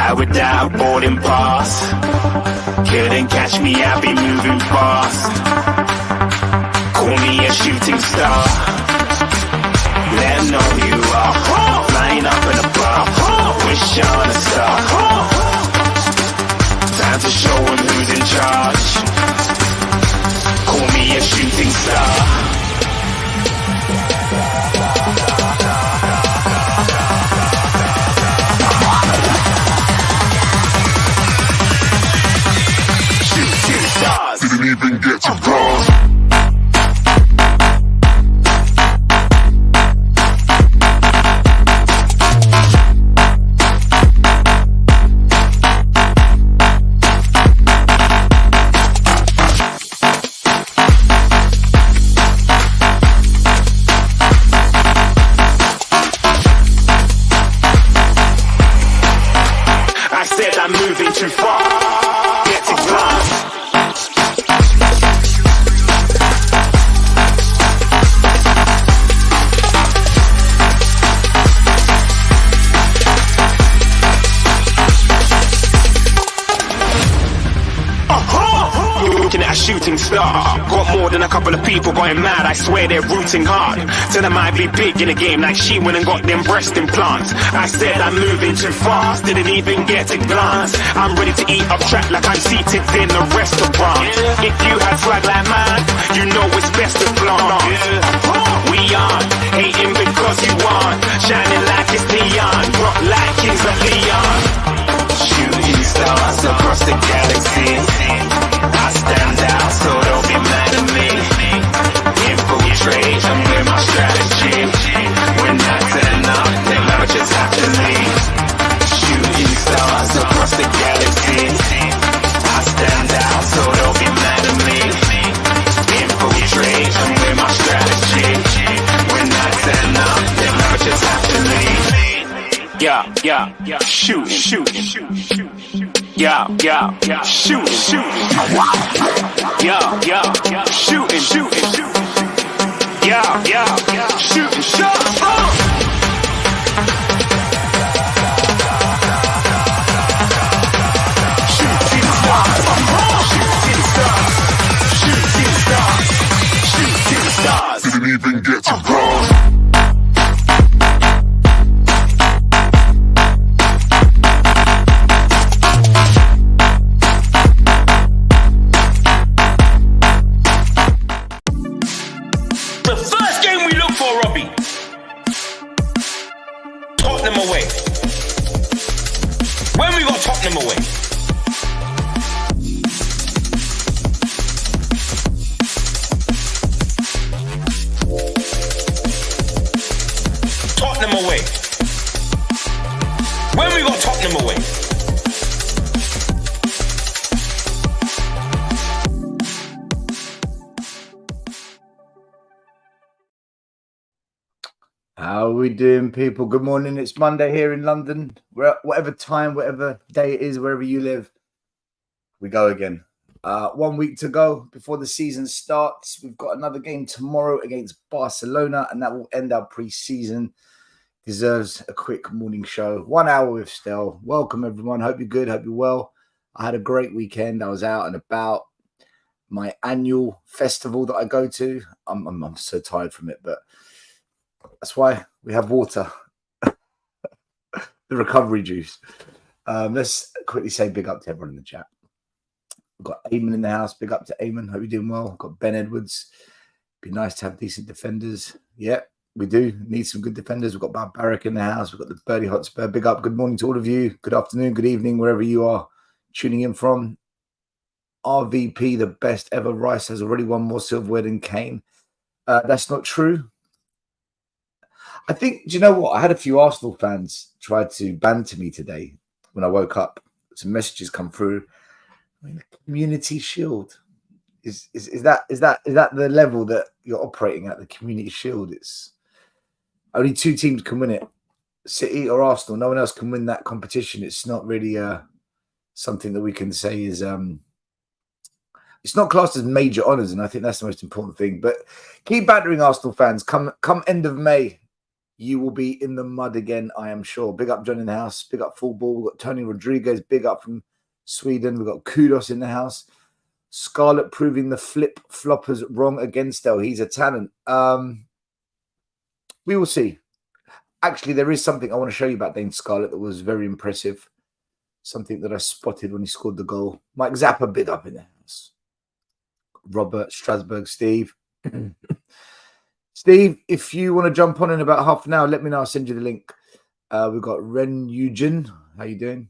Fly without boarding pass. Couldn't catch me, I'll be moving fast. Call me a shooting star. Let 'em know who you are. Flying up in a bar. Wish on a star. Time to show 'em who's in charge. Call me a shooting star. Didn't even get to cross. I said I'm moving too far. Get to glass. Looking at a shooting star. Got more than a couple of people going mad. I swear they're rooting hard. Tell them I'd be big in the game like she went and got them breast implants. I said I'm moving too fast. Didn't even get a glance. I'm ready to eat up track like I'm seated in a restaurant. If you had swag like mine, you know it's best to flaunt. We aren't hating because you aren't. Shining like it's neon. Rock like Kings of Leon. Shooting stars across the galaxy. I stand out, so don't be mad at me. Infiltrate, I'm with my strategy. When I turn up, they might just have to leave. Shooting stars across the galaxy. I stand out, so don't be mad at me. Infiltrate, I'm with my strategy. When I turn up, they might just have to leave. Yeah, shooting. Yeah, shooting. Yeah, shooting. Yeah, shooting shots. Shooting stars. Didn't even get to cross. Robbie. Tottenham away. When we got Tottenham away? Tottenham away. When we got Tottenham away? How are we doing, people? Good morning. It's Monday here in London. We're at whatever time, whatever day it is, wherever you live, we go again. 1 week to go before the season starts. We've got another game tomorrow against Barcelona, and that will end our pre-season. Deserves a quick morning show. 1 hour with Stel. Welcome, everyone. Hope you're good. Hope you're well. I had a great weekend. I was out and about. My annual festival that I go to. I'm so tired from it, but that's why we have water, the recovery juice. Let's quickly say big up to everyone in the chat. We've got Eamon in the house. Big up to Eamon. Hope you're doing well. We've got Ben Edwards. Be nice to have decent defenders. Yeah, we do need some good defenders. We've got Barbaric in the house. We've got the Birdie Hotspur. Big up. Good morning to all of you. Good afternoon, good evening, wherever you are tuning in from. RVP, the best ever. Rice has already won more silverware than Kane. That's not true. I think, do you know what? I had a few Arsenal fans try to banter me today when I woke up. Some messages come through. I mean, the Community Shield. Is that the level that you're operating at, the Community Shield? It's only two teams can win it. City or Arsenal. No one else can win that competition. It's not really something that we can say is it's not classed as major honours, and I think that's the most important thing. But keep battering Arsenal fans. Come end of May. you will be in the mud again, I am sure. Big up John in the house. Big up Full Ball. We've got Tony Rodriguez. Big up from Sweden. We've got Kudos in the house. Scarlett proving the flip-floppers wrong against Del. He's a talent. We will see. Actually, there is something I want to show you about Dane Scarlett that was very impressive. Something that I spotted when he scored the goal. Mike Zappa, big up in the house. Robert, Strasbourg, Steve. Steve, if you want to jump on in about half an hour, let me know. I'll send you the link. We've got Ren Eugen. How you doing?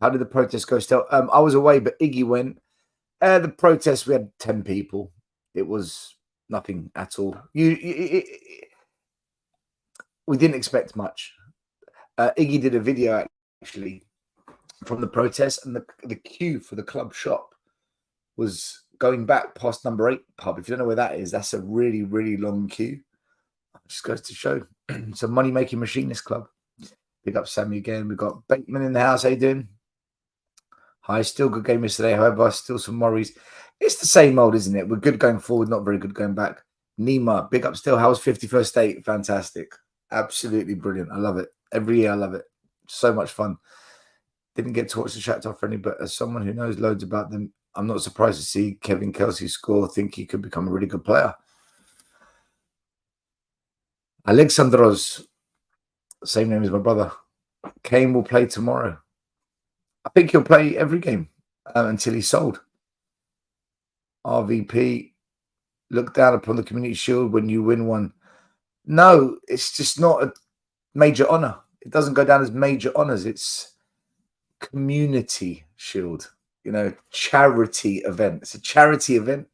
How did the protest go, Stel? I was away, but Iggy went. The protest, we had 10 people. It was nothing at all. We didn't expect much. Iggy did a video, actually, from the protest, and the queue for the club shop was going back past number 8 pub. If you don't know where that is, that's a really, really long queue. Just goes to show. It's a money-making machine, this club. Big up Sammy again. We've got Bateman in the house. How you doing? Hi, still good game yesterday. However, still some worries. It's the same old, isn't it? We're good going forward, not very good going back. Nima, big up still. How was 51st State? Fantastic. Absolutely brilliant. I love it. Every year I love it. So much fun. Didn't get to watch the Shakhtar friendly, but as someone who knows loads about them, I'm not surprised to see Kevin Kelsey score. I think he could become a really good player. Alexandros, same name as my brother. Kane will play tomorrow. I think he'll play every game until he's sold. RVP, look down upon the Community Shield when you win one. No, it's just not a major honour. It doesn't go down as major honours. It's Community Shield, charity event. It's a charity event.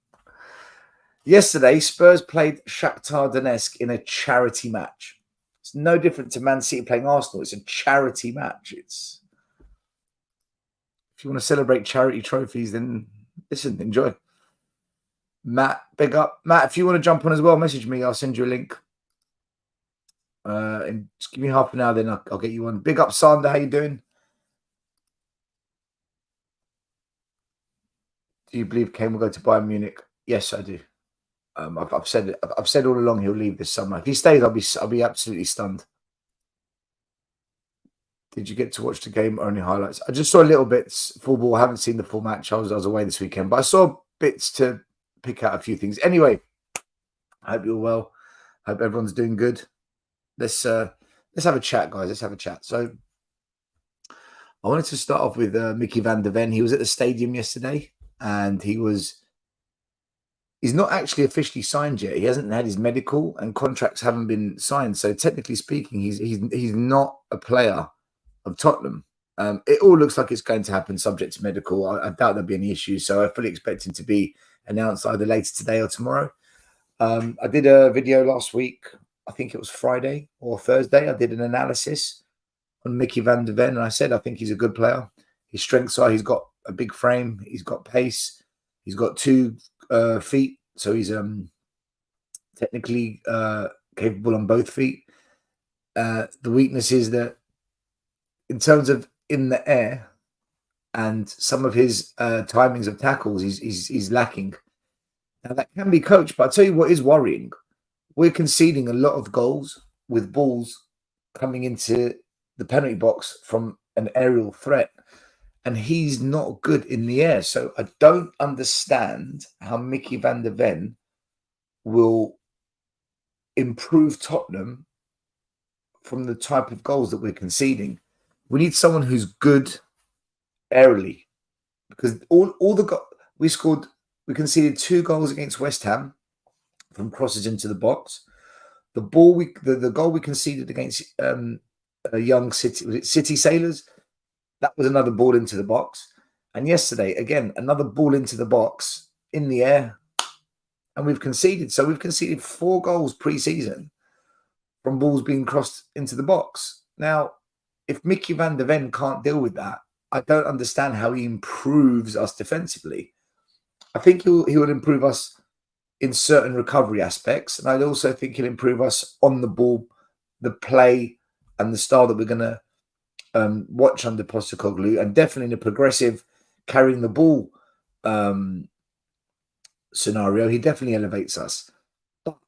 Yesterday, Spurs played Shakhtar Donetsk in a charity match. It's no different to Man City playing Arsenal. It's a charity match. If you want to celebrate charity trophies, then listen, enjoy. Matt, big up. Matt, if you want to jump on as well, message me. I'll send you a link. And just give me half an hour, then I'll get you on. Big up, Sander. How you doing? Do you believe Kane will go to Bayern Munich? Yes, I do. I've said it. I've said all along he'll leave this summer. If he stays, I'll be absolutely stunned. Did you get to watch the game or only highlights? I just saw little bits. Football. I haven't seen the full match. I was away this weekend, but I saw bits to pick out a few things. Anyway, I hope you're well. Hope everyone's doing good. Let's have a chat, guys. Let's have a chat. So I wanted to start off with Mickey van der Ven. He was at the stadium yesterday, and he's not actually officially signed yet. He hasn't had his medical, and contracts haven't been signed. So technically speaking, he's not a player of Tottenham. It all looks like it's going to happen subject to medical. I doubt there'll be any issues. So I fully expect him to be announced either later today or tomorrow. I did a video last week. I think it was Friday or Thursday. I did an analysis on Mickey van der Ven, and I said I think he's a good player. His strengths are he's got a big frame, he's got pace, he's got 2 feet, so he's technically capable on both feet. The weakness is that in terms of in the air and some of his timings of tackles, he's lacking. Now that can be coached, but I'll tell you what is worrying. We're conceding a lot of goals with balls coming into the penalty box from an aerial threat, and he's not good in the air. So I don't understand how Mickey van der Ven will improve Tottenham from the type of goals that we're conceding. We need someone who's good aerially, because all the we conceded 2 goals against West Ham from crosses into the box. The goal we conceded against Young City, was it City Sailors? That was another ball into the box. And yesterday, again, another ball into the box in the air, and we've conceded. So we've conceded 4 goals pre-season from balls being crossed into the box. Now, if Mickey van der Ven can't deal with that, I don't understand how he improves us defensively. I think he will improve us in certain recovery aspects, and I also think he'll improve us on the ball, the play, and the style that we're going to watch under Postecoglou, and definitely in a progressive carrying the ball scenario, he definitely elevates us. But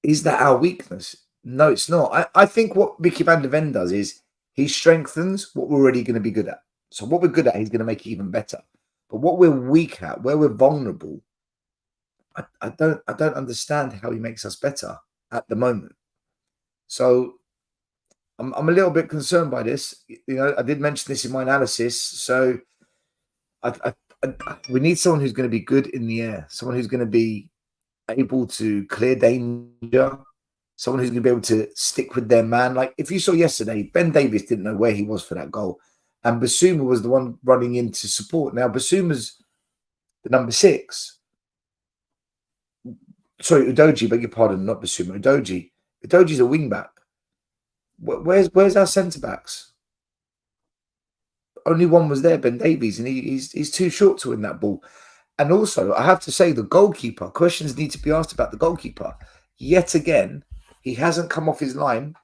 is that our weakness? No, it's not. I think what Mickey van der Ven does is he strengthens what we're already going to be good at. So what we're good at, he's going to make it even better. But what we're weak at, where we're vulnerable, I don't understand how he makes us better at the moment. So I'm a little bit concerned by this. You know, I did mention this in my analysis. So we need someone who's going to be good in the air, someone who's going to be able to clear danger, someone who's going to be able to stick with their man. Like if you saw yesterday, Ben Davies didn't know where he was for that goal, and Basuma was the one running in to support. Now Basuma's the number 6. Sorry, Udoji, beg your pardon, not Basuma. Udoji. Udoji's a wing back. Where's our centre backs? Only one was there, Ben Davies, and he's too short to win that ball. And also, I have to say, the goalkeeper, questions need to be asked about the goalkeeper. Yet again, he hasn't come off his line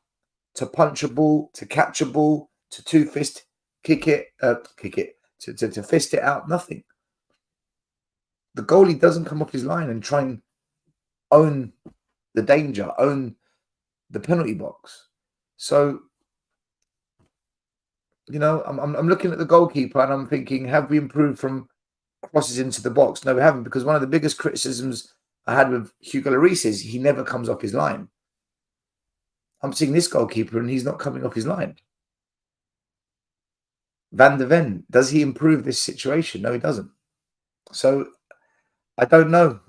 to punch a ball, to catch a ball, to two-fist kick it, to fist it out, nothing. The goalie doesn't come off his line and try and own the danger, own the penalty box. So, you know, I'm looking at the goalkeeper and I'm thinking, have we improved from crosses into the box? No, we haven't, because one of the biggest criticisms I had with Hugo Lloris is he never comes off his line. I'm seeing this goalkeeper and he's not coming off his line. Van der Ven, does he improve this situation? No, he doesn't. So I don't know.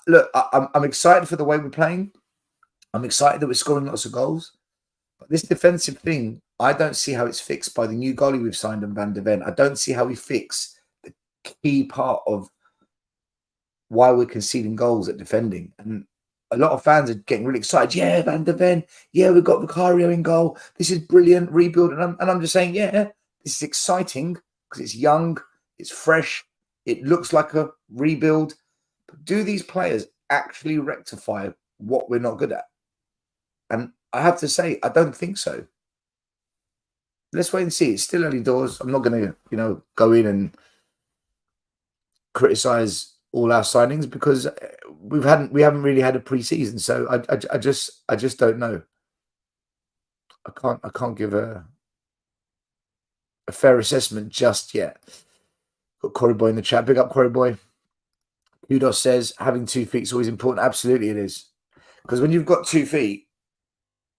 Look, I'm excited for the way we're playing. I'm excited that we're scoring lots of goals. But this defensive thing, I don't see how it's fixed by the new goalie we've signed on Van der Ven. I don't see how we fix the key part of why we're conceding goals at defending. And a lot of fans are getting really excited. Yeah, Van der Ven. Yeah, we've got Vicario in goal. This is brilliant. Rebuild. And I'm just saying, yeah, this is exciting because it's young, it's fresh, it looks like a rebuild. But do these players actually rectify what we're not good at? And I have to say, I don't think so. Let's wait and see. It's still early doors. I'm not going to, go in and criticize all our signings because we haven't really had a pre-season. So I just don't know. I can't give a fair assessment just yet. Got Corey Boy in the chat. Big up, Corey Boy. Kudos says having 2 feet is always important. Absolutely, it is. Because when you've got 2 feet,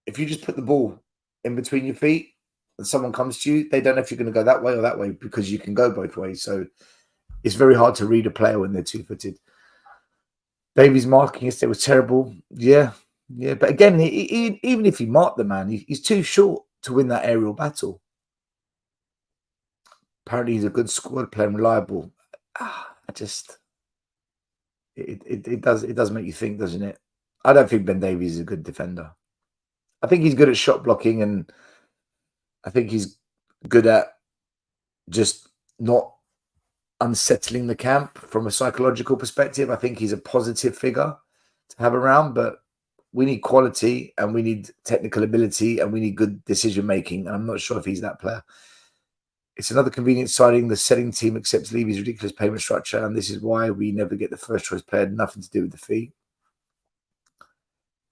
if you just put the ball in between your feet and someone comes to you, they don't know if you're going to go that way or that way because you can go both ways. So it's very hard to read a player when they're 2-footed. Davies' marking yesterday was terrible. Yeah. But again, even if he marked the man, he's too short to win that aerial battle. Apparently, he's a good squad player and reliable. It does make you think, doesn't it? I don't think Ben Davies is a good defender. I think he's good at shot blocking, and I think he's good at just not unsettling the camp from a psychological perspective. I think he's a positive figure to have around, but we need quality and we need technical ability and we need good decision making. And I'm not sure if he's that player. It's another convenient signing. The selling team accepts Levy's ridiculous payment structure, and this is why we never get the first choice player. Nothing to do with the fee.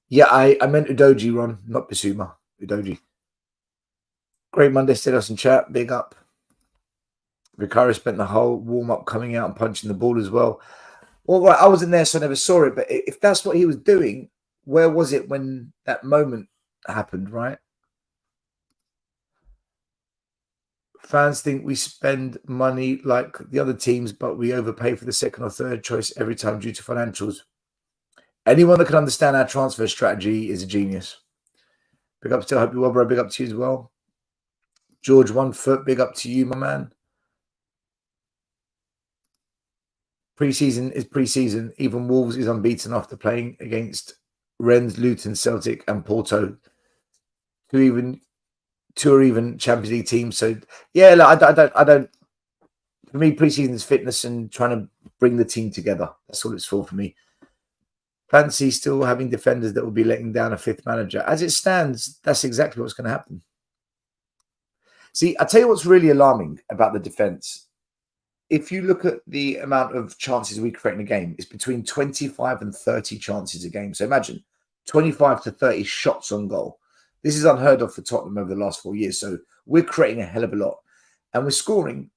Yeah, I meant Udoji, Ron, not Basuma. Udoji. Great Monday, Stedos in chat. Big up. Vicario spent the whole warm-up coming out and punching the ball as well. Well, right, I wasn't there, so I never saw it. But if that's what he was doing, where was it when that moment happened, right? Fans think we spend money like the other teams, but we overpay for the second or third choice every time due to financials. Anyone that can understand our transfer strategy is a genius. Big up to, I hope you're well, bro. Big up to you as well. George 1 foot, big up to you, my man. Pre-season is pre-season. Even Wolves is unbeaten after playing against Rennes, Luton, Celtic, and Porto. Two or even Champions League teams. So yeah, look, I don't. For me, pre-season is fitness and trying to bring the team together. That's all it's for me. Fancy still having defenders that will be letting down a fifth manager. As it stands, that's exactly what's going to happen. See, I tell you what's really alarming about the defense. If you look at the amount of chances we create in a game, it's between 25 and 30 chances a game. So imagine 25 to 30 shots on goal. This is unheard of for Tottenham over the last 4 years. So we're creating a hell of a lot. And we're scoring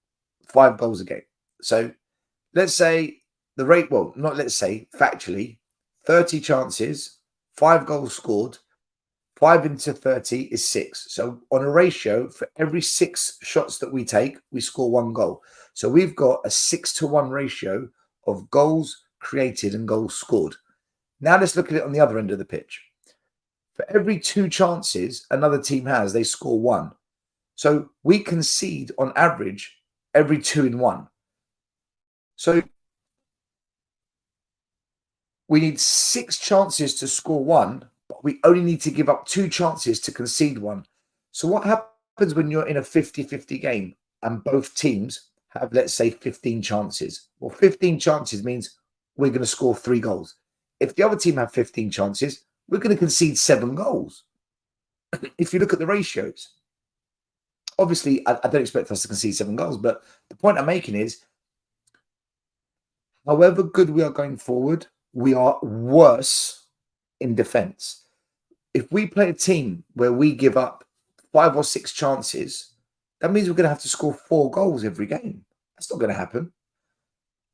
5 goals a game. So let's say the rate, well, not let's say, factually, 30 chances, 5 goals scored, 5 into 30 is 6. So on a ratio, for every 6 shots that we take, we score 1 goal. So we've got a 6-to-1 ratio of goals created and goals scored. Now let's look at it on the other end of the pitch. For every 2 chances another team has, they score 1. So we concede on average every 2 in 1. So we need 6 chances to score 1, but we only need to give up 2 chances to concede 1. So what happens when you're in a 50-50 game and both teams have, let's say, 15 chances? Well, 15 chances means we're going to score 3 goals. If the other team have 15 chances, we're going to concede 7 goals. If you look at the ratios, obviously, I don't expect us to concede 7 goals, but the point I'm making is, however good we are going forward, we are worse in defense. If we play a team where we give up 5 or 6 chances, that means we're going to have to score 4 goals every game. That's not going to happen.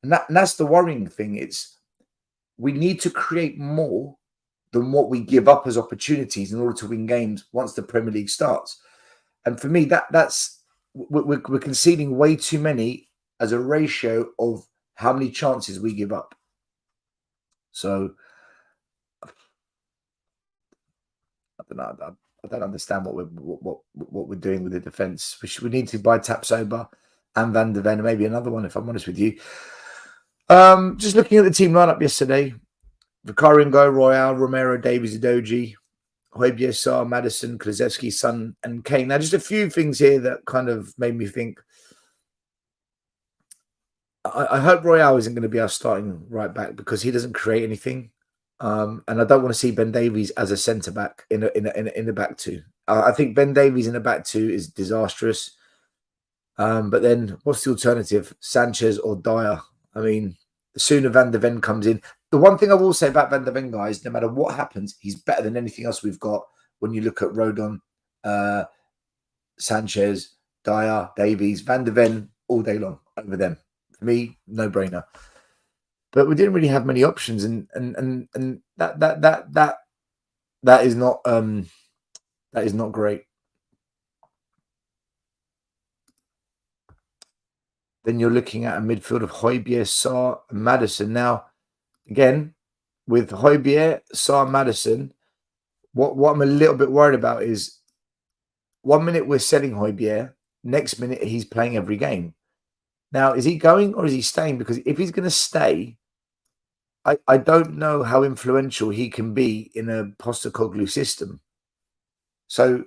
And that's the worrying thing. It's we need to create more than what we give up as opportunities in order to win games once the Premier League starts. And for me, that's we're conceding way too many as a ratio of how many chances we give up. So I don't know. I don't understand what we're doing with the defense. We need to buy Tapsoba and Van de Ven, and maybe another one, if I'm honest with you. Just looking at the team lineup yesterday: Vicario, Royale, Romero, Davies, Udogie, Højbjerg, Sarr, Maddison, Kulusevski, Son, and Kane. Now, just a few things here that kind of made me think. I hope Royale isn't going to be our starting right back because he doesn't create anything, and I don't want to see Ben Davies as a centre back in the back two. I think Ben Davies in the back two is disastrous. But then, what's the alternative? Sanchez or Dyer? I mean, the sooner Van de Ven comes in. The one thing I will say about Van de Ven, guys, no matter what happens, he's better than anything else we've got. When you look at Rodon, Sanchez, Dyer, Davies, Van de Ven all day long over them. For me, no brainer. But we didn't really have many options, and that is not great. Then you're looking at a midfield of Højbjerg, Sarr, and Maddison. Now, again, with Højbjerg, Sarr, Maddison, what I'm a little bit worried about is 1 minute we're selling Højbjerg, next minute he's playing every game. Now, is he going or is he staying? Because if he's going to stay, I don't know how influential he can be in a Postecoglou system. So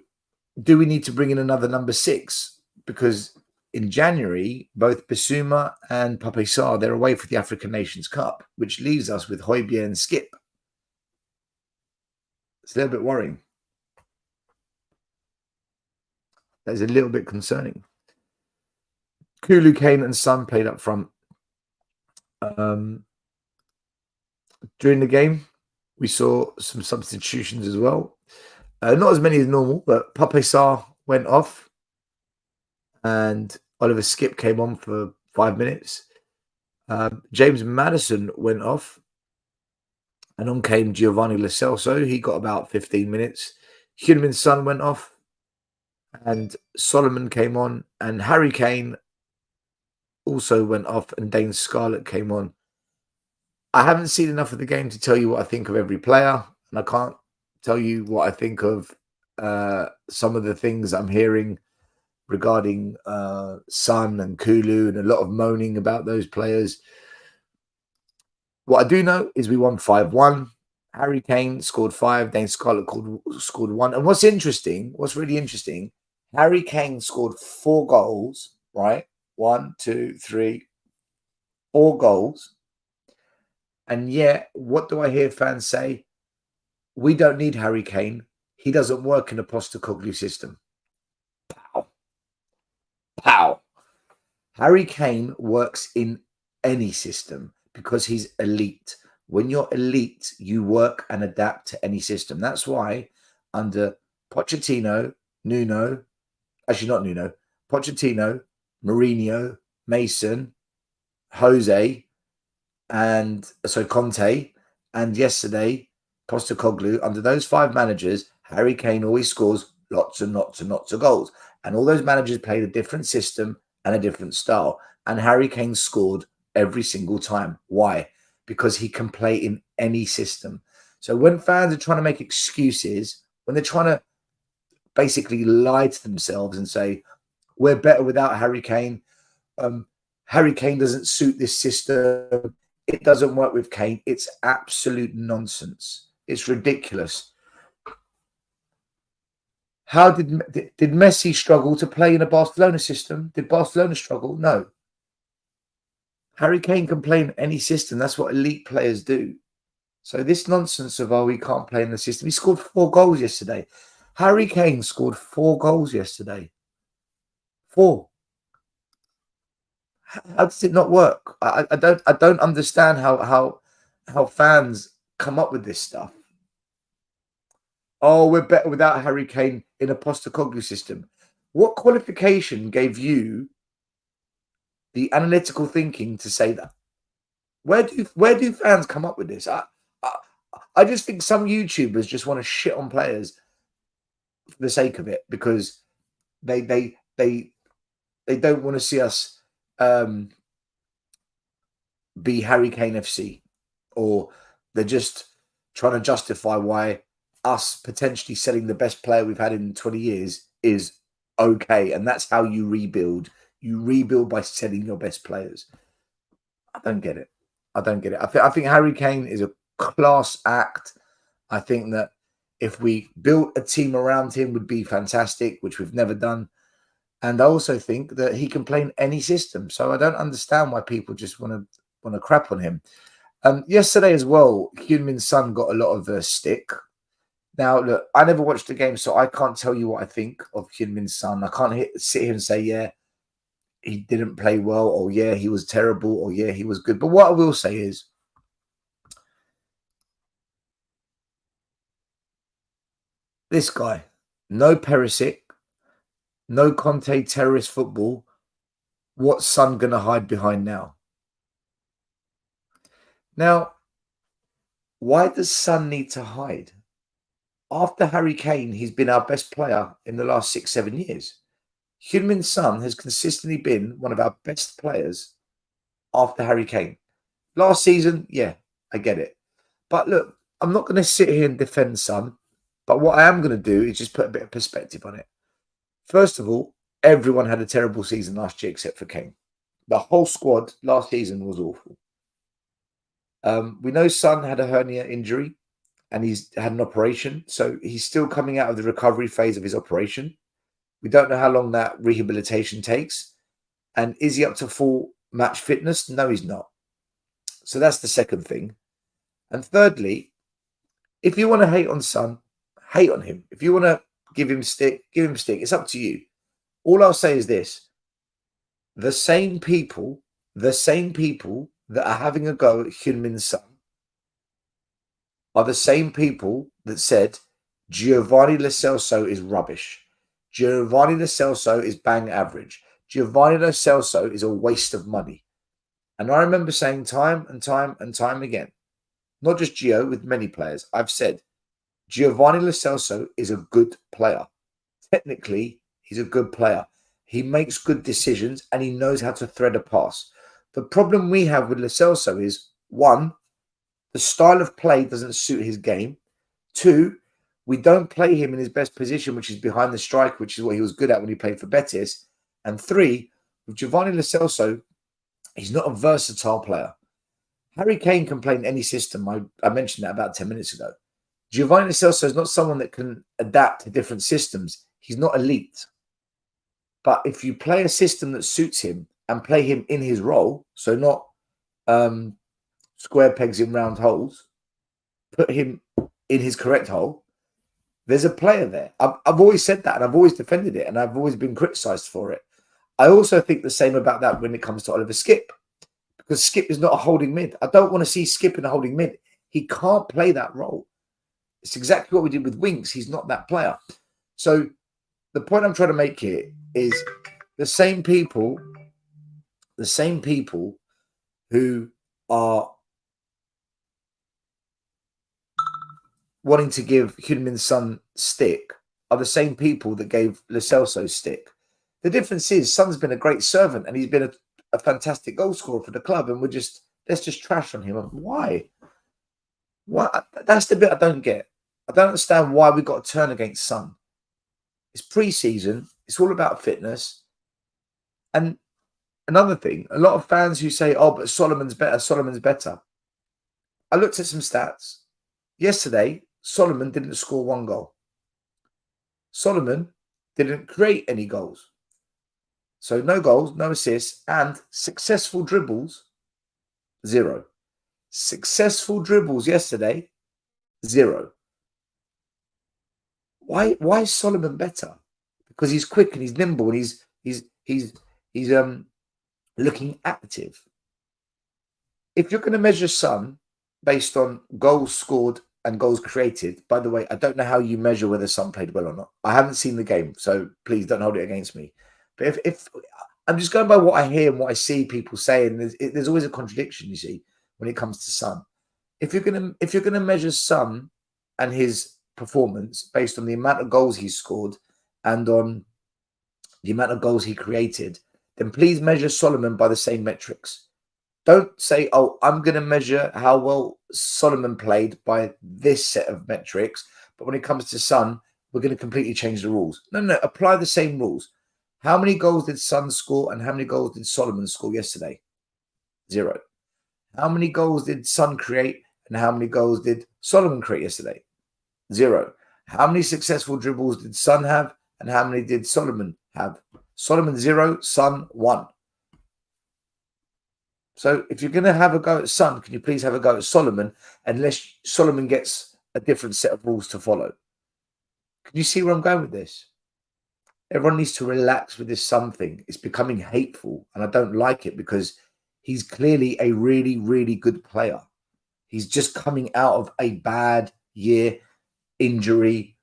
do we need to bring in another number 6? Because in January, both Bissouma and Pape Sarr, they're away for the African Nations Cup, which leaves us with Højbjerg and Skip. It's a little bit worrying. That is a little bit concerning. Kulu, Kane and Son played up front. During the game, we saw some substitutions as well. Not as many as normal, but Pape Sarr went off and Oliver Skip came on for 5 minutes. James Maddison went off and on came Giovanni Lo Celso. He got about 15 minutes. Heung-min Son went off and Solomon came on, and Harry Kane also went off and Dane Scarlett came on. I haven't seen enough of the game to tell you what I think of every player, and I can't tell you what I think of some of the things I'm hearing regarding Son and Kulu and a lot of moaning about those players. What I do know is we won 5-1. Harry Kane scored 5. Dane Scarlett scored 1. And what's really interesting, Harry Kane scored 4 goals, right? 1, 2, 3, 4 goals. And yet, what do I hear fans say? We don't need Harry Kane. He doesn't work in a Postecoglou system. Pow. Pow. Harry Kane works in any system because he's elite. When you're elite, you work and adapt to any system. That's why under Pochettino, Pochettino, Mourinho, Mason, Jose, and so Conte, and yesterday Postecoglou, under those 5 managers, Harry Kane always scores lots and lots and lots of goals. And all those managers played a different system and a different style. And Harry Kane scored every single time. Why? Because he can play in any system. So when fans are trying to make excuses, when they're trying to basically lie to themselves and say, we're better without Harry Kane, Harry Kane doesn't suit this system, it doesn't work with Kane, it's absolute nonsense. It's ridiculous. How did Messi struggle to play in a Barcelona system? Did Barcelona struggle? No. Harry Kane can play in any system. That's what elite players do. So this nonsense of, he can't play in the system. He scored 4 goals yesterday. Harry Kane scored 4 goals yesterday. 4. How does it not work? I don't understand how fans come up with this stuff. Oh, we're better without Harry Kane in a Postecoglou system. What qualification gave you the analytical thinking to say that? Where do fans come up with this? I just think some YouTubers just want to shit on players for the sake of it because they don't want to see us be Harry Kane FC, or they're just trying to justify why us potentially selling the best player we've had in 20 years is okay. And that's how you rebuild. You rebuild by selling your best players. I don't get it. I think Harry Kane is a class act. I think that if we built a team around him would be fantastic, which we've never done. And I also think that he can play in any system. So I don't understand why people just want to crap on him. Yesterday as well, Kane Son got a lot of stick. Now, look, I never watched the game, so I can't tell you what I think of Kane Son. I can't sit here and say, yeah, he didn't play well, or yeah, he was terrible, or yeah, he was good. But what I will say is, this guy, no Perisic, no Conte terrorist football. What's Son going to hide behind now? Now, why does Son need to hide? After Harry Kane, he's been our best player in the last 6-7 years. Kane Son has consistently been one of our best players after Harry Kane. Last season, yeah, I get it. But look, I'm not going to sit here and defend Son. But what I am going to do is just put a bit of perspective on it. First of all, everyone had a terrible season last year except for Kane. The whole squad last season was awful. We know Son had a hernia injury and he's had an operation. So he's still coming out of the recovery phase of his operation. We don't know how long that rehabilitation takes. And is he up to full match fitness? No, he's not. So that's the second thing. And thirdly, if you want to hate on Son, hate on him. If you want to give him stick, give him stick. It's up to you. All I'll say is this. The same people that are having a go at Kane Son are the same people that said Giovanni Lo Celso is rubbish. Giovanni Lo Celso is bang average. Giovanni Lo Celso is a waste of money. And I remember saying time and time again, not just Gio, with many players, I've said Giovanni Lo Celso is a good player. Technically, he's a good player. He makes good decisions and he knows how to thread a pass. The problem we have with Lo Celso is, one, the style of play doesn't suit his game. Two, we don't play him in his best position, which is behind the strike, which is what he was good at when he played for Betis. And three, with Giovanni Lo Celso, he's not a versatile player. Harry Kane can play in any system. I mentioned that about 10 minutes ago. Giovanni Lo Celso is not someone that can adapt to different systems. He's not elite. But if you play a system that suits him and play him in his role, so not square pegs in round holes, put him in his correct hole, there's a player there. I've always said that and I've always defended it and I've always been criticised for it. I also think the same about that when it comes to Oliver Skip. because Skip is not a holding mid. I don't want to see Skip in a holding mid. He can't play that role. It's exactly what we did with Winks. He's not that player. So the point I'm trying to make here is the same people who are wanting to give Kane and Son stick are the same people that gave Lo Celso stick. The difference is Son's been a great servant and he's been a fantastic goal scorer for the club, and let's just trash on him. Why? That's the bit I don't get. I don't understand why we got to turn against Son. It's pre-season. It's all about fitness. And another thing, a lot of fans who say, "Oh, but Solomon's better. Solomon's better." I looked at some stats yesterday. Solomon didn't score one goal. Solomon didn't create any goals. So no goals, no assists, and successful dribbles, 0. Successful dribbles yesterday, 0. Why is Solomon better? Because he's quick and he's nimble and he's looking active. If you're going to measure Son based on goals scored and goals created, by the way, I don't know how you measure whether Son played well or not. I haven't seen the game, so please don't hold it against me. But if I'm just going by what I hear and what I see people saying, there's always a contradiction, you see, when it comes to Son. If you're gonna measure Son and his performance based on the amount of goals he's scored and on the amount of goals he created, then please measure Solomon by the same metrics. Don't say, "Oh, I'm going to measure how well Solomon played by this set of metrics, but when it comes to Son, we're going to completely change the rules." No, apply the same rules. How many goals did Son score and how many goals did Solomon score yesterday? 0. How many goals did Son create and how many goals did Solomon create yesterday? 0. How many successful dribbles did Son have and how many did Solomon have? Solomon 0, Son 1. So if you're going to have a go at Son, can you please have a go at Solomon, unless Solomon gets a different set of rules to follow? Can you see where I'm going with this? Everyone needs to relax with this Son thing. It's becoming hateful, and I don't like it because he's clearly a really, really good player. He's just coming out of a bad year, injury.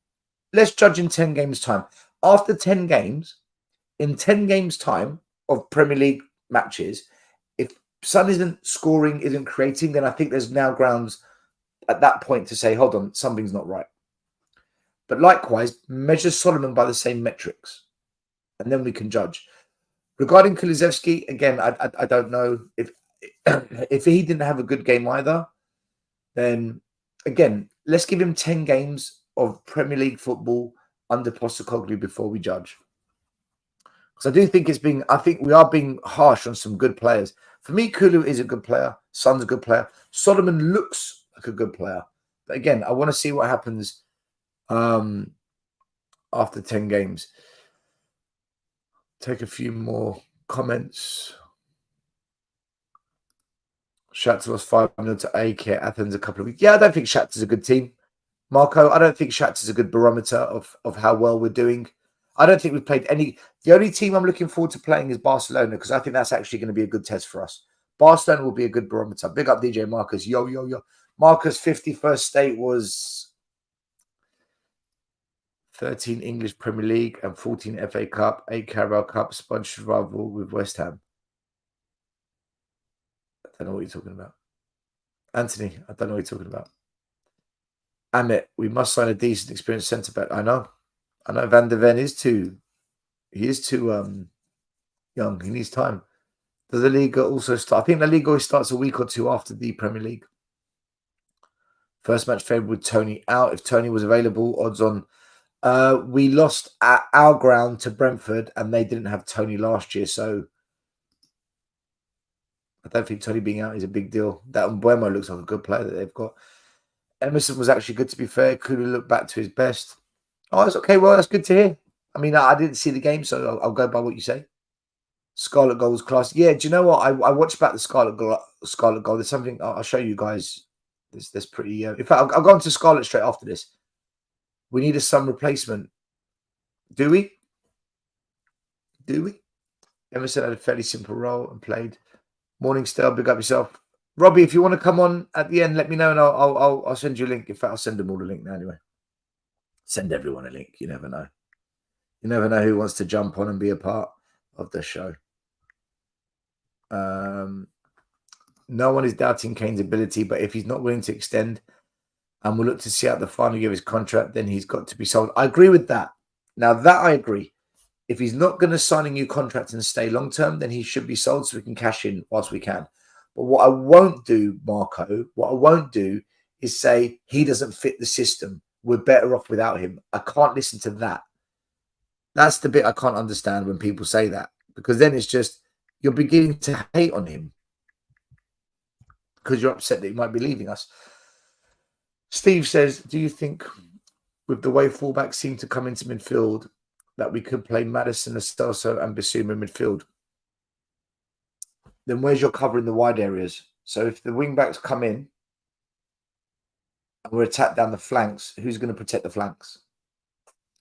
Let's judge in 10 games' time. After 10 games, in 10 games' time of Premier League matches, if Son isn't scoring, isn't creating, then I think there's now grounds at that point to say, hold on, something's not right. But likewise, measure Solomon by the same metrics, and then we can judge. Regarding Kulusevski, again, I don't know if he didn't have a good game either. Then again, let's give him 10 games of Premier League football under Postecoglou before we judge. Because I do think I think we are being harsh on some good players. For me, Kulu is a good player. Son's a good player. Solomon looks like a good player. But again, I want to see what happens after 10 games. Take a few more comments. Shakhtar lost 5-0 to AK Athens a couple of weeks. Yeah, I don't think Shakhtar's a good team. Marco, I don't think Shakhtar's a good barometer of how well we're doing. I don't think we've played any. The only team I'm looking forward to playing is Barcelona, because I think that's actually going to be a good test for us. Barcelona will be a good barometer. Big up DJ Marcus. Yo. Marcus' 51st state was 13 English Premier League and 14 FA Cup, 8 Carabao Cup, sponge rival with West Ham. I don't know what you're talking about. Anthony, I don't know what you're talking about. Amit, we must sign a decent, experienced centre-back. I know Van der Ven is too young. He needs time. Does the league also start? I think the league always starts a week or two after the Premier League. First match favourite with Tony out. If Tony was available, odds on. We lost at our ground to Brentford, and they didn't have Tony last year, so I don't think Tony being out is a big deal. That Mbuemo looks like a good player that they've got. Emerson was actually good, to be fair. Could have looked back to his best. Oh, that's okay. Well, that's good to hear. I mean, I didn't see the game, so I'll go by what you say. Scarlet Goal was class. Yeah, do you know what? I watched back the Scarlet Goal. There's something I'll show you guys. There's pretty... in fact, I'll go on to Scarlet straight after this. We need a Son replacement. Do we? Emerson had a fairly simple role and played Morning, Stell. Big up yourself. Robbie, if you want to come on at the end, let me know and I'll send you a link. In fact, I'll send them all a link now anyway. Send everyone a link. You never know. You never know who wants to jump on and be a part of the show. No one is doubting Kane's ability, but if he's not willing to extend and we'll look to see out the final year of his contract, then he's got to be sold. I agree with that. Now, that I agree. If he's not going to sign a new contract and stay long-term, then he should be sold so we can cash in whilst we can. But what I won't do, Marco, what I won't do is say he doesn't fit the system. We're better off without him. I can't listen to that. That's the bit I can't understand when people say that, because then it's just you're beginning to hate on him because you're upset that he might be leaving us. Steve says, do you think with the way fullbacks seem to come into midfield that we could play Maddison, Estelso and Bissouma in midfield? Then where's your cover in the wide areas? So if the wing-backs come in and we're attacked down the flanks, who's going to protect the flanks?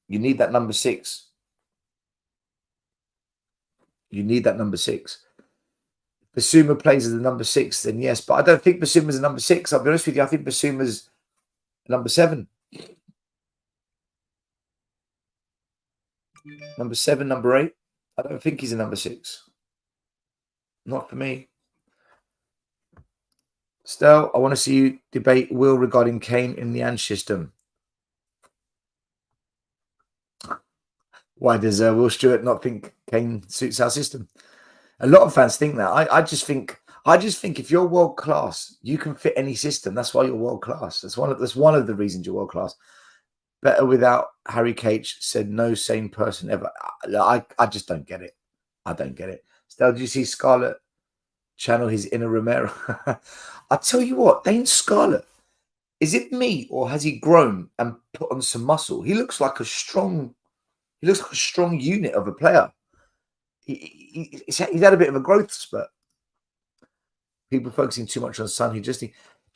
You need that number 6. You need that number 6. Bissouma plays as the number 6, then yes. But I don't think Bissouma's a number 6. I'll be honest with you. I think Bissouma's number 7. Number 7, number 8. I don't think he's a number 6. Not for me. Stel, I want to see you debate Will regarding Kane in the Ange system. Why does Will Stewart not think Kane suits our system? A lot of fans think that. I just think if you're world class, you can fit any system. That's why you're world class. That's one of the reasons you're world class. Better without Harry Cage, said no sane person ever. I just don't get it. I don't get it. Stel, do you see Scarlett channel his inner Romero? I tell you what, Dane Scarlett, is it me or has he grown and put on some muscle? He looks like a strong unit of a player. He's had a bit of a growth spurt. People focusing too much on Son. Do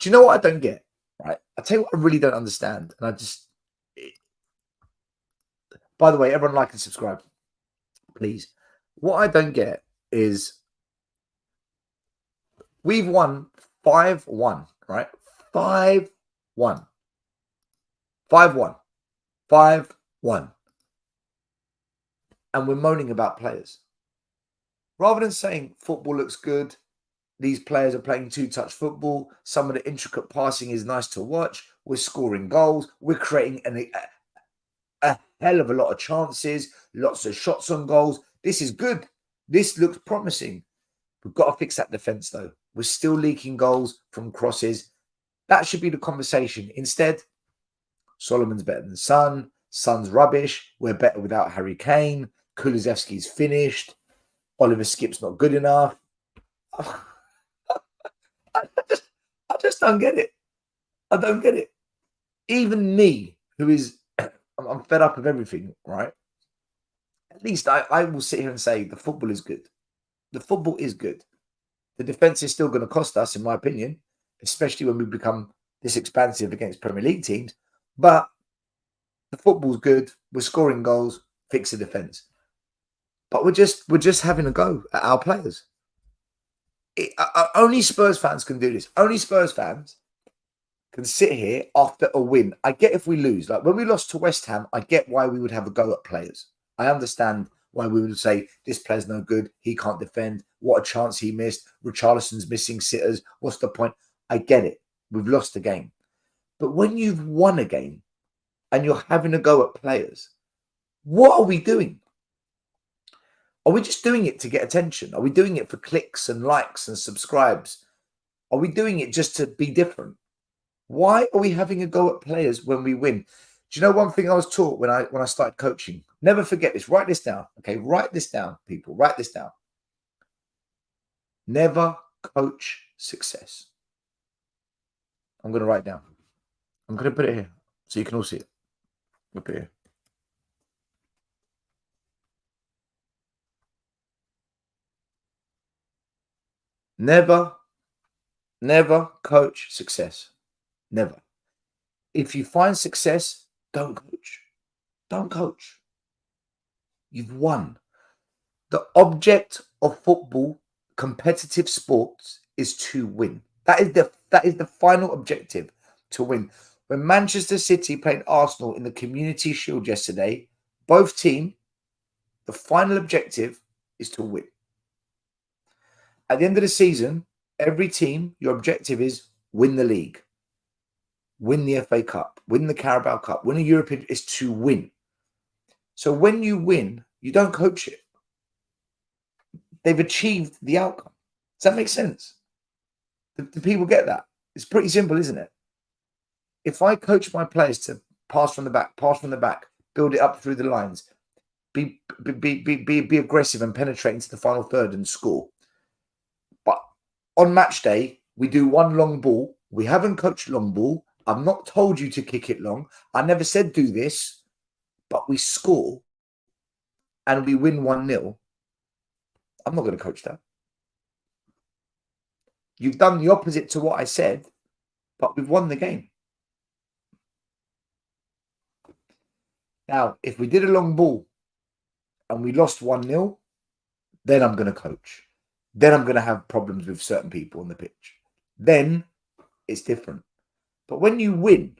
you know what I don't get? Right. I tell you what I really don't understand. And by the way, everyone like and subscribe, please. What I don't get is we've won 5-1, right? 5-1. 5-1. 5-1. And we're moaning about players. Rather than saying football looks good, these players are playing two-touch football, some of the intricate passing is nice to watch, we're scoring goals, we're creating a hell of a lot of chances, lots of shots on goals. This is good. This looks promising. We've got to fix that defence, though. We're still leaking goals from crosses. That should be the conversation. Instead, Solomon's better than Son. Son's rubbish. We're better without Harry Kane. Kulusevski's finished. Oliver Skip's not good enough. I just don't get it. I don't get it. Even me, who is, I'm fed up of everything, right? At least I will sit here and say the football is good. The football is good. The defence is still going to cost us, in my opinion, especially when we become this expansive against Premier League teams. But the football's good. We're scoring goals. Fix the defence. But we're just having a go at our players. Only Spurs fans can do this. Only Spurs fans can sit here after a win. I get if we lose. Like when we lost to West Ham, I get why we would have a go at players. I understand why we would say this player's no good. He can't defend. What a chance he missed. Richarlison's missing sitters. What's the point? I get it. We've lost a game. But when you've won a game and you're having a go at players, what are we doing? Are we just doing it to get attention? Are we doing it for clicks and likes and subscribes? Are we doing it just to be different? Why are we having a go at players when we win? Do you know one thing I was taught when I started coaching? Never forget this. Write this down. Okay, write this down, people. Write this down. Never coach success. I'm going to write it down. I'm going to put it here so you can all see it. We'll put it here. Never coach success. Never. If you find success, don't coach. Don't coach. You've won. The object of football competitive sports is to win. That is the final objective, to win. When Manchester City played Arsenal in the Community Shield yesterday, both teams, the final objective is to win. At the end of the season, every team, your objective is win the league, win the FA Cup, win the Carabao Cup, win a European, is to win. So when you win, you don't coach it. They've achieved the outcome. Does that make sense? Do people get that? It's pretty simple, isn't it? If I coach my players to pass from the back, build it up through the lines, be aggressive and penetrate into the final third and score. But on match day, we do one long ball. We haven't coached long ball. I've not told you to kick it long. I never said do this, but we score and we win 1-0. I'm not going to coach that. You've done the opposite to what I said, but we've won the game. Now, if we did a long ball and we lost 1-0, then I'm going to coach. Then I'm going to have problems with certain people on the pitch. Then it's different. But when you win,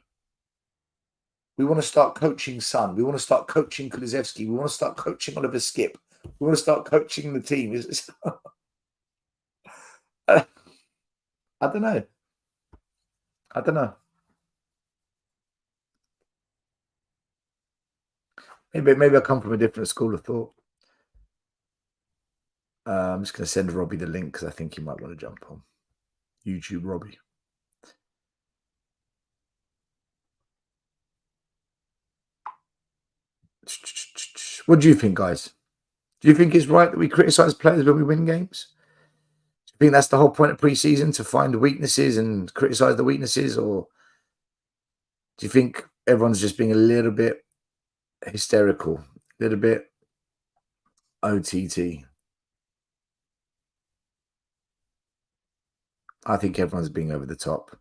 we want to start coaching Son. We want to start coaching Kulusevski. We want to start coaching Oliver Skip. We want to start coaching the team. I don't know. Maybe I come from a different school of thought. I'm just going to send Robbie the link because I think he might want to jump on. YouTube Robbie. What do you think, guys? Do you think it's right that we criticise players when we win games? Do you think that's the whole point of pre-season, to find weaknesses and criticise the weaknesses? Or do you think everyone's just being a little bit hysterical, a little bit OTT? I think everyone's being over the top.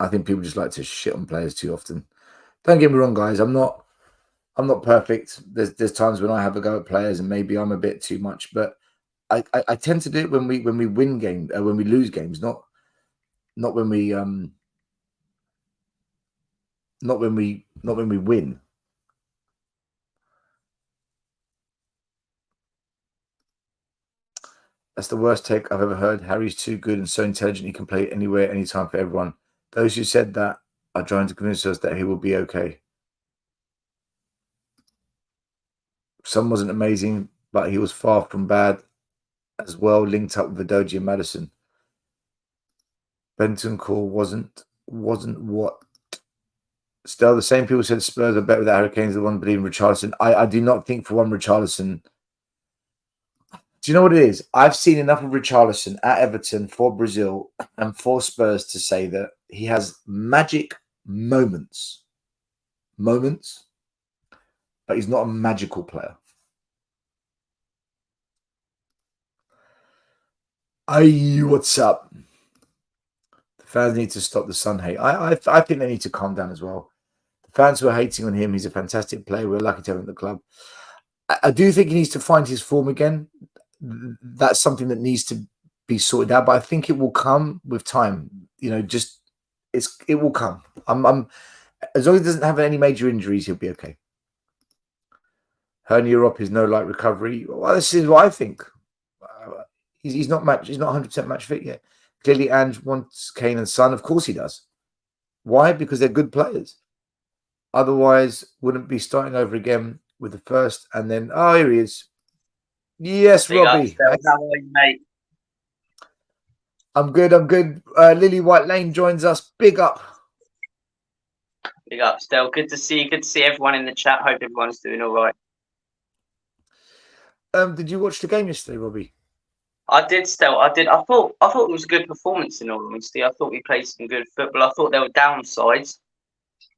I think people just like to shit on players too often. Don't get me wrong, guys. I'm not perfect. There's times when I have a go at players and maybe I'm a bit too much, but I tend to do it when we win games, when we lose games, not when we win. That's the worst take I've ever heard. Harry's too good and so intelligent he can play anywhere, anytime for everyone. Those who said that are trying to convince us that he will be okay. Son wasn't amazing, but he was far from bad as well, linked up with Vidoji and Madison. Bentancur wasn't what? Still, the same people said Spurs are better without Hurricanes, the one believing Richarlison. I do not think for one Richarlison. Do you know what it is? I've seen enough of Richarlison at Everton, for Brazil and for Spurs to say that he has magic moments, but he's not a magical player. Hey, what's up? The fans need to stop the Son hate. I think they need to calm down as well. The fans who are hating on him, he's a fantastic player. We're lucky to have him at the club. I do think he needs to find his form again. That's something that needs to be sorted out, but I think it will come with time. You know, it will come. I'm as long as he doesn't have any major injuries, he'll be okay. Hernia up is no light recovery. Well, this is what I think. He's not 100% match fit yet. Clearly, Ange wants Kane and Son. Of course he does. Why? Because they're good players. Otherwise, wouldn't be starting over again with the first and then. Oh, here he is. Yes, Big Robbie. How are you, mate? I'm good. Lily White Lane joins us. Big up. Big up, Stel. Good to see you. Good to see everyone in the chat. Hope everyone's doing all right. Did you watch the game yesterday, Robbie? I did, Stel. I did. I thought it was a good performance, in all honesty. I thought we played some good football. I thought there were downsides.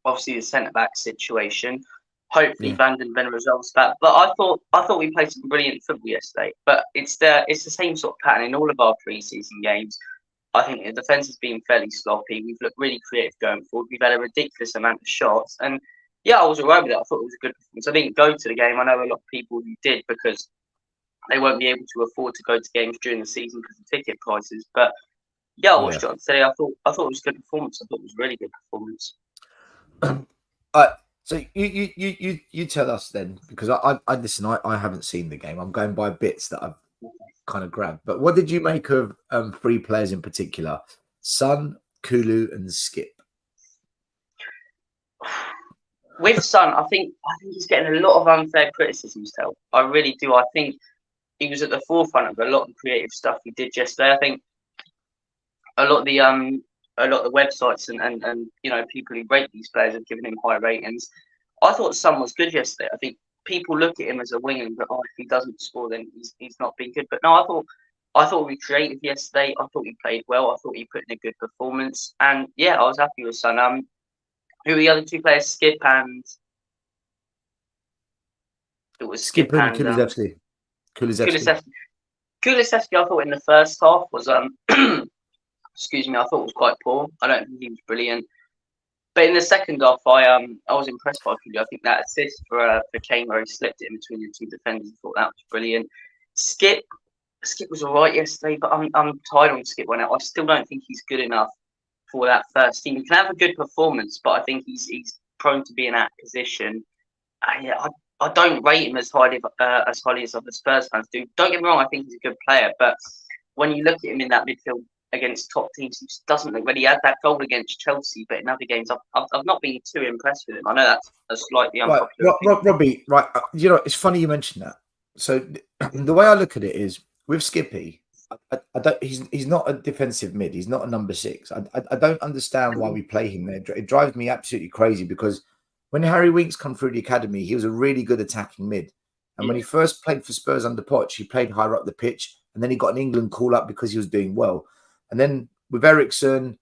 Obviously, the centre-back situation. Hopefully, Van den Ven resolves that. But I thought we played some brilliant football yesterday. But it's the same sort of pattern in all of our pre-season games. I think the defence has been fairly sloppy. We've looked really creative going forward. We've had a ridiculous amount of shots. And, yeah, I was all right with it. I thought it was a good performance. I didn't go to the game. I know a lot of people who did because they won't be able to afford to go to games during the season because of ticket prices. But yeah, I watched it on today. I thought it was a good performance. I thought it was a really good performance. So you tell us then, because I listen. I haven't seen the game. I'm going by bits that I've kind of grabbed. But what did you make of three players in particular? Son, Kulu, and Skip. With Son, I think he's getting a lot of unfair criticism still. I really do. I think he was at the forefront of a lot of creative stuff he did yesterday. I think a lot of the websites and people who rate these players have given him high ratings. I thought Son was good yesterday. I think people look at him as a winger and go, "Oh, if he doesn't score, then he's not been good." But no, I thought we created yesterday. I thought he played well. I thought he put in a good performance, and yeah, I was happy with Son. Who were the other two players? Skip and it was Skip and Kulusevski. Kulusevski, I thought in the first half was excuse me, I thought was quite poor. I don't think he was brilliant. But in the second half, I was impressed by Kulu. I think that assist for Kane where he slipped it in between the two defenders, I thought that was brilliant. Skip was alright yesterday, but I'm tired on Skip right now. I still don't think he's good enough for that first team. He can have a good performance, but I think he's prone to be in that position. I don't rate him as highly as other Spurs fans do. Don't get me wrong, I think he's a good player, but when you look at him in that midfield against top teams, he just doesn't look ready. He had that goal against Chelsea, but in other games, I've not been too impressed with him. I know that's a slightly unpopular opinion. Robbie, right? It's funny you mentioned that. So the way I look at it is with Skippy, I don't. He's not a defensive mid. He's not a number 6. I don't understand why we play him there. It drives me absolutely crazy because when Harry Winks come through the academy, he was a really good attacking mid. And when he first played for Spurs under Poch, he played higher up the pitch, and then he got an England call up because he was doing well. And then with Eriksen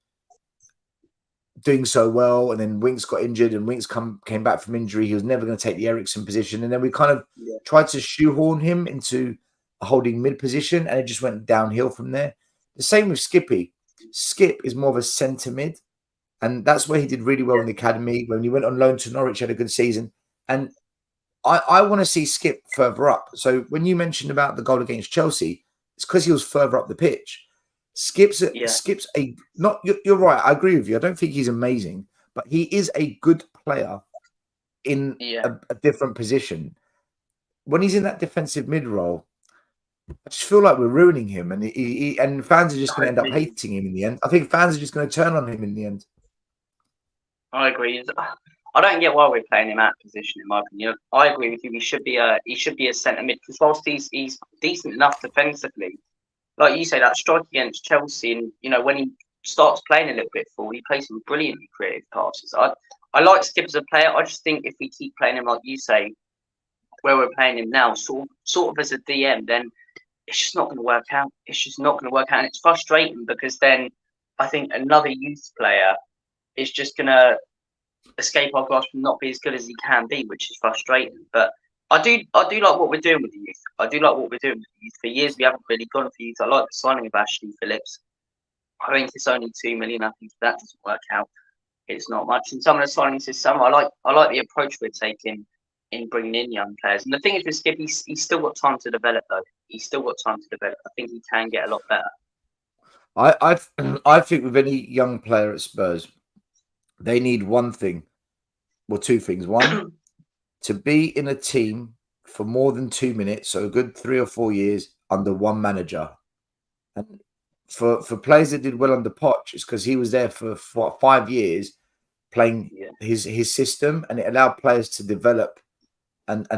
doing so well, and then Winks got injured, and Winks came back from injury. He was never going to take the Eriksen position, and then we kind of tried to shoehorn him into a holding mid position, and it just went downhill from there. The same with Skippy. Skip is more of a centre mid, and that's where he did really well in the academy. When he went on loan to Norwich, he had a good season, and I want to see Skip further up. So when you mentioned about the goal against Chelsea, it's because he was further up the pitch. Skip's a not. You're right. I agree with you. I don't think he's amazing, but he is a good player in a different position. When he's in that defensive mid role, I just feel like we're ruining him, and and fans are just going to end up hating him in the end. I think fans are just going to turn on him in the end. I agree. I don't get why we're playing him out of position. In my opinion, I agree with you. He should be a centre mid because whilst he's decent enough defensively. Like you say, that strike against Chelsea, and when he starts playing a little bit forward, he plays some brilliantly creative passes. I like Skip as a player. I just think if we keep playing him like you say, where we're playing him now, sort of as a DM, then it's just not going to work out. It's just not going to work out, and it's frustrating because then I think another youth player is just going to escape our grasp and not be as good as he can be, which is frustrating. But I do like what we're doing with the youth. I do like what we're doing with the youth. For years, we haven't really gone for youth. I like the signing of Ashley Phillips. I think it's only 2 million. I think if that doesn't work out, it's not much. And some of the signings this summer, I like the approach we're taking in bringing in young players. And the thing is with Skip, he's still got time to develop, though. He's still got time to develop. I think he can get a lot better. I think with any young player at Spurs, they need one thing, or two things. One, to be in a team for more than 2 minutes, so a good 3 or 4 years under one manager. And for players that did well under Poch, it's because he was there for 5 years playing his system, and it allowed players to develop and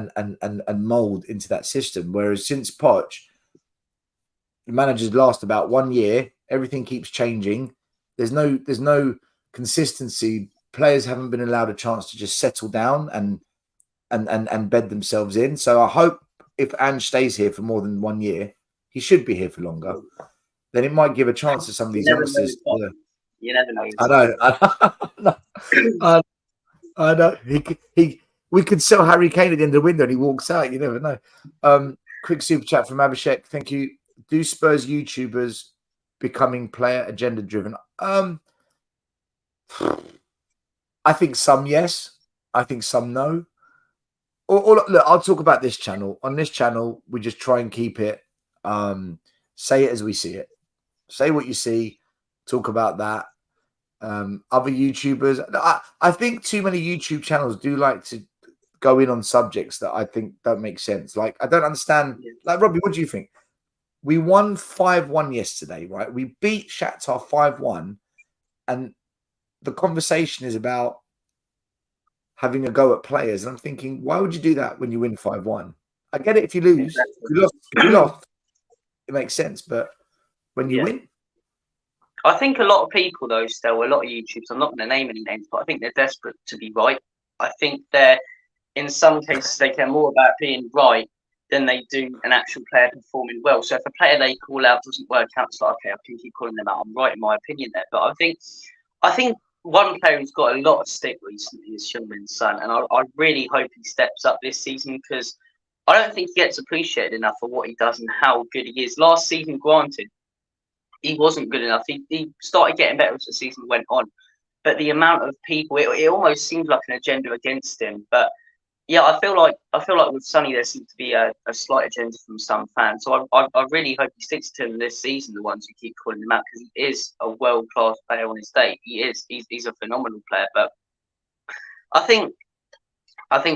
mold into that system. Whereas since Poch, the managers last about 1 year, everything keeps changing. There's no consistency. Players haven't been allowed a chance to just settle down and bed themselves in. So I hope if Ange stays here for more than 1 year, he should be here for longer. Then it might give a chance to some of these youngsters. You never know. I know. We could sell Harry Kane at the end of the window and he walks out. You never know. Quick super chat from Abhishek. Thank you. Do Spurs YouTubers becoming player agenda driven? I think some yes. I think some no. look, I'll talk about this channel. On this channel, we just try and keep it, say it as we see it. Say what you see, talk about that. Other YouTubers, I think too many YouTube channels do like to go in on subjects that I think don't make sense. Like, I don't understand. Like, Robbie, what do you think? We won 5-1 yesterday, right? We beat Shakhtar 5-1, and the conversation is about having a go at players. And I'm thinking, why would you do that when you win 5-1? I get it if you lose. If you lost, it makes sense. But when you win, I think a lot of people, though, still, a lot of YouTubers, I'm not going to name any names, but I think they're desperate to be right. I think they're, in some cases, they care more about being right than they do an actual player performing well. So if a player they call out doesn't work out, it's like, okay, I can keep calling them out. I'm right in my opinion there. But I think one player who's got a lot of stick recently is Kane and Son, and I really hope he steps up this season, because I don't think he gets appreciated enough for what he does and how good he is. Last season, granted, he wasn't good enough. He started getting better as the season went on, but the amount of people, it almost seemed like an agenda against him. But yeah, I feel like with Sonny there seems to be a slight agenda from some fans. So I really hope he sticks to him this season. The ones who keep calling him out, because he is a world class player on his day. He's a phenomenal player. But I think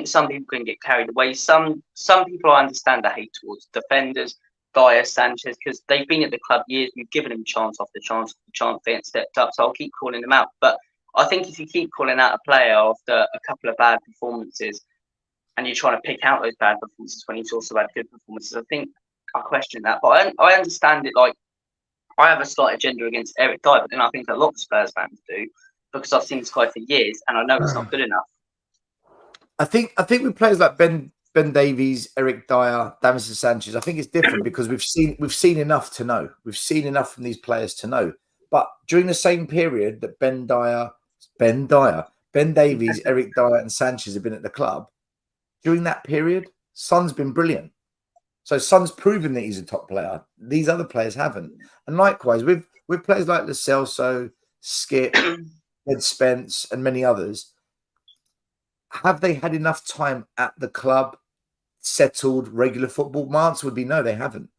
some people can get carried away. Some people, I understand the hate towards defenders, Dyer, Sanchez, because they've been at the club years. We've given them chance after chance. They ain't stepped up. So I'll keep calling them out. But I think if you keep calling out a player after a couple of bad performances, and you're trying to pick out those bad performances when he's also had good performances, I think I question that. But I understand it. Like, I have a slight agenda against Eric Dyer, but then I think a lot of Spurs fans do, because I've seen this guy for years and I know it's not good enough. I think with players like Ben Davies, Eric Dyer, Davinson Sanchez, I think it's different because we've seen enough to know. We've seen enough from these players to know. But during the same period that Ben Davies, Eric Dyer, and Sanchez have been at the club, during that period, Son's been brilliant. So Son's proven that he's a top player. These other players haven't. And likewise, with players like Lo Celso, Skip, Ed Spence, and many others, have they had enough time at the club, settled, regular football? My answer would be no, they haven't.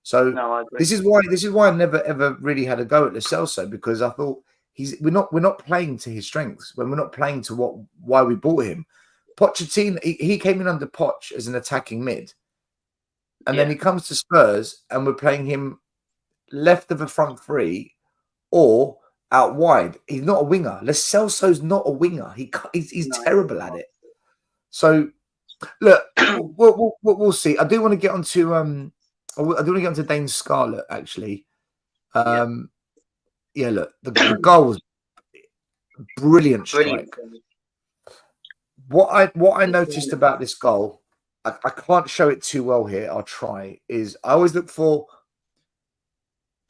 So no, I agree. this is why I never ever really had a go at Lo Celso, because I thought we're not playing to his strengths, when we're not playing to why we bought him. Pochettino, he came in under Poch as an attacking mid, and then he comes to Spurs and we're playing him left of a front three or out wide. He's not a winger. Lo Celso's not a winger. He's terrible at it. So look, we'll see. I do want to get onto Dane Scarlett actually. Look, the goal was brilliant strike. What I noticed about this goal, I can't show it too well here. I'll try. Is I always look for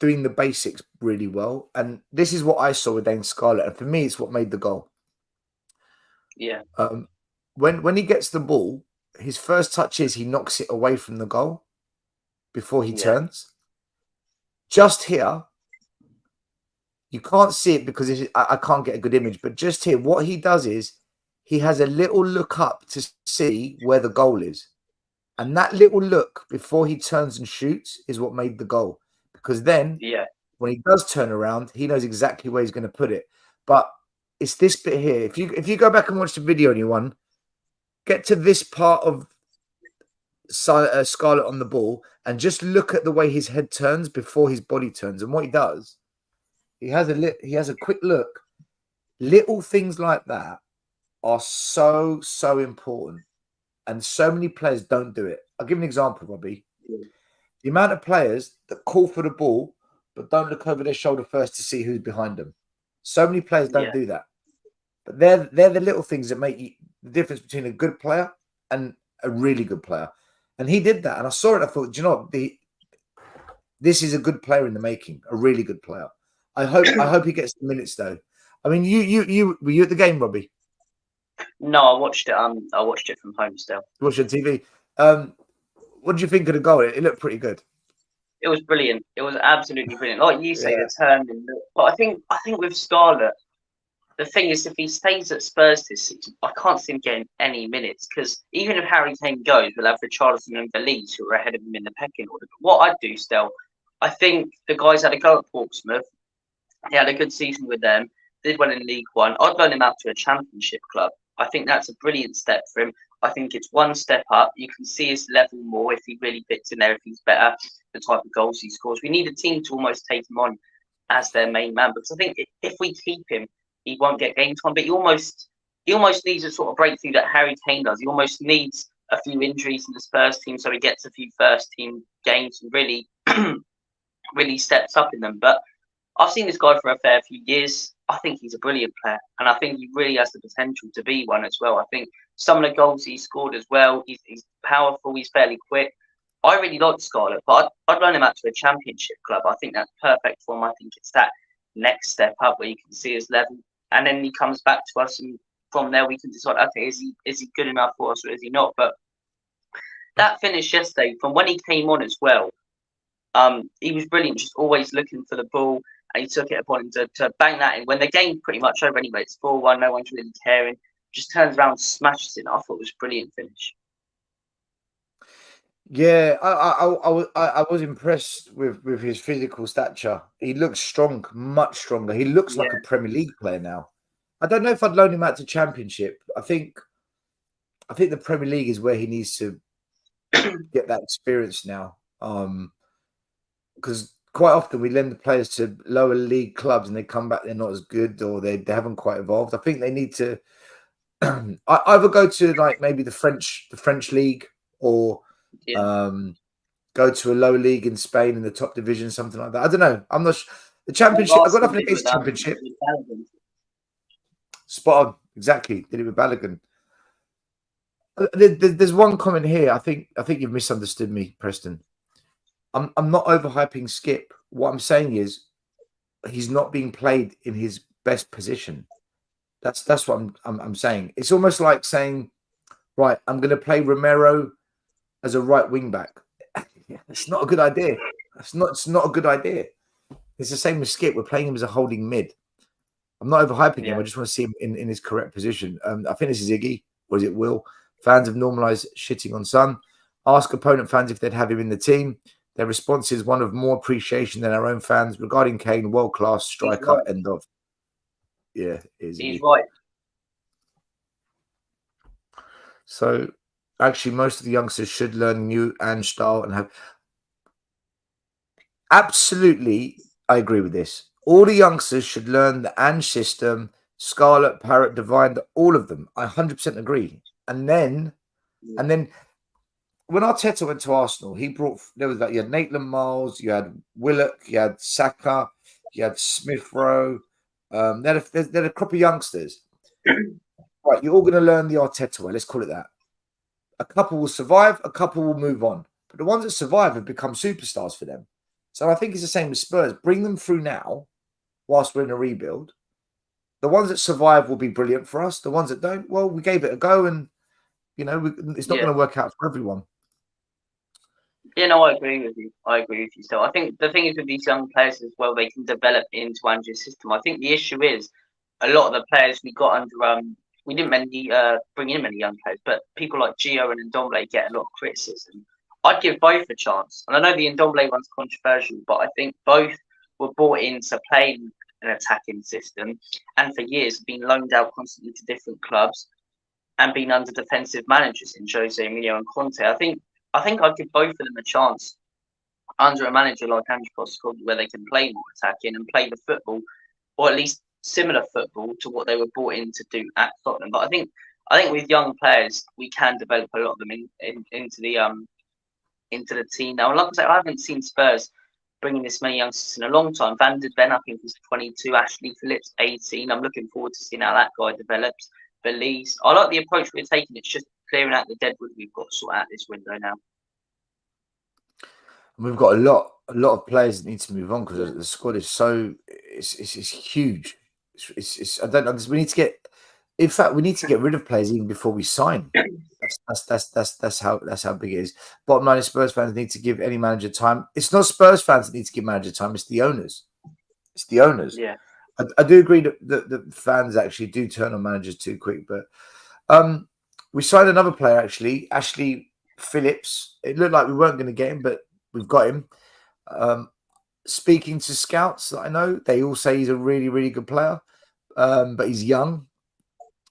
doing the basics really well, and this is what I saw with Dane Scarlett, and for me, it's what made the goal. Yeah. When he gets the ball, his first touch is he knocks it away from the goal before he turns. Just here, you can't see it because I can't get a good image, but just here, what he does is he has a little look up to see where the goal is. And that little look before he turns and shoots is what made the goal. Because then, when he does turn around, he knows exactly where he's going to put it. But it's this bit here. If you go back and watch the video, anyone, get to this part of Scarlett on the ball and just look at the way his head turns before his body turns. And what he does, he has a quick look. Little things like that are so important, and so many players don't do it. I'll give an example, Robbie. The amount of players that call for the ball but don't look over their shoulder first to see who's behind them. So many players don't do that. But they're the little things that make the difference between a good player and a really good player. And he did that, and I saw it. I thought, do you know what? This is a good player in the making, a really good player. I hope he gets the minutes though. I mean, you were you at the game, Robbie? No, I watched it. I watched it from home still. You watched it on TV. What did you think of the goal? It looked pretty good. It was brilliant. It was absolutely brilliant. Like you say, the turn. But I think with Scarlett, the thing is, if he stays at Spurs this season, I can't see him getting any minutes because even if Harry Kane goes, we'll have Richarlison and Valise who are ahead of him in the pecking order. But what I'd do still, I think the guys had a go at Portsmouth. He had a good season with them, did well in League One. I'd loan him out to a Championship club. I think that's a brilliant step for him. I think it's one step up. You can see his level more if he really fits in there, if he's better, the type of goals he scores. We need a team to almost take him on as their main man because I think if we keep him, he won't get game time. But he almost needs a sort of breakthrough that Harry Kane does. He almost needs a few injuries in the Spurs team so he gets a few first team games and really, really steps up in them. But I've seen this guy for a fair few years. I think he's a brilliant player, and I think he really has the potential to be one as well. I think some of the goals he scored as well, he's powerful, he's fairly quick. I really like Scarlett, but I'd loan him out to a Championship club. I think that's perfect for him. I think it's that next step up where you can see his level, and then he comes back to us, and from there we can decide, okay, is he good enough for us or is he not? But that finish yesterday, from when he came on as well, he was brilliant, just always looking for the ball. And he took it upon him to bang that in. When the game's pretty much over anyway, it's 4-1, no one's really caring. Just turns around, smashes it. I thought it was a brilliant finish. Yeah, I was impressed with his physical stature. He looks strong, much stronger. He looks like a Premier League player now. I don't know if I'd loan him out to Championship. I think the Premier League is where he needs to get that experience now. Because quite often we lend the players to lower league clubs and they come back, they're not as good or they haven't quite evolved. I think they need to either go to like maybe the French league or go to a low league in Spain in the top division, something like that. I don't know. I'm not sure. The Championship, I've got nothing against Championship. Spot on. Exactly. Did it with Balogun. There's one comment here. I think you've misunderstood me, Preston. I'm not overhyping Skip. What I'm saying is he's not being played in his best position. That's what I'm saying. It's almost like saying, right, I'm going to play Romero as a right wing back. It's not a good idea. It's not a good idea. It's the same with Skip. We're playing him as a holding mid. I'm not overhyping him. I just want to see him in his correct position. I think this is Iggy, or is it Will? Fans have normalised shitting on Son. Ask opponent fans if they'd have him in the team. Their response is one of more appreciation than our own fans regarding Kane, world-class striker, right. End of. Yeah, he's right. So, actually, most of the youngsters should learn new Ange style and have... Absolutely, I agree with this. All the youngsters should learn the Ange system, Scarlett, Parrott, Divine, all of them. I 100% agree. And then when Arteta went to Arsenal, you had Maitland Miles, you had Willock, you had Saka, you had Smith Rowe. They're a crop of youngsters. Right, you're all going to learn the Arteta way. Let's call it that. A couple will survive, a couple will move on. But the ones that survive have become superstars for them. So I think it's the same with Spurs. Bring them through now, whilst we're in a rebuild. The ones that survive will be brilliant for us. The ones that don't, well, we gave it a go, and it's not going to work out for everyone. Yeah, no, I agree with you. Still. I think the thing is with these young players as well, they can develop into Ange's system. I think the issue is a lot of the players we got under we didn't bring in many young players, but people like Gio and Ndombele get a lot of criticism. I'd give both a chance. And I know the Ndombele one's controversial, but I think both were brought in to play an attacking system and for years have been loaned out constantly to different clubs and been under defensive managers in Jose Mourinho and Conte. I think I'd give both of them a chance under a manager like Ange Postecoglou where they can play more attacking and play the football, or at least similar football to what they were brought in to do at Tottenham. But I think with young players we can develop a lot of them into the team now. And like I say, I haven't seen Spurs bringing this many youngsters in a long time. Van der Ven, I think, was 22. Ashley Phillips, 18. I'm looking forward to seeing how that guy develops. Valise. I like the approach we're taking. It's just clearing out the deadwood we've got to sort out this window now. We've got a lot of players that need to move on because the squad is it's huge. I don't know. We need to get. In fact, we need to get rid of players even before we sign. That's how big it is. Bottom line is Spurs fans need to give any manager time. It's not Spurs fans that need to give manager time. It's the owners. Yeah. I do agree that the fans actually do turn on managers too quick. But we signed another player, actually, Ashley Phillips. It looked like we weren't going to get him, but we've got him. Speaking to scouts that I know, they all say he's a really, really good player, but he's young.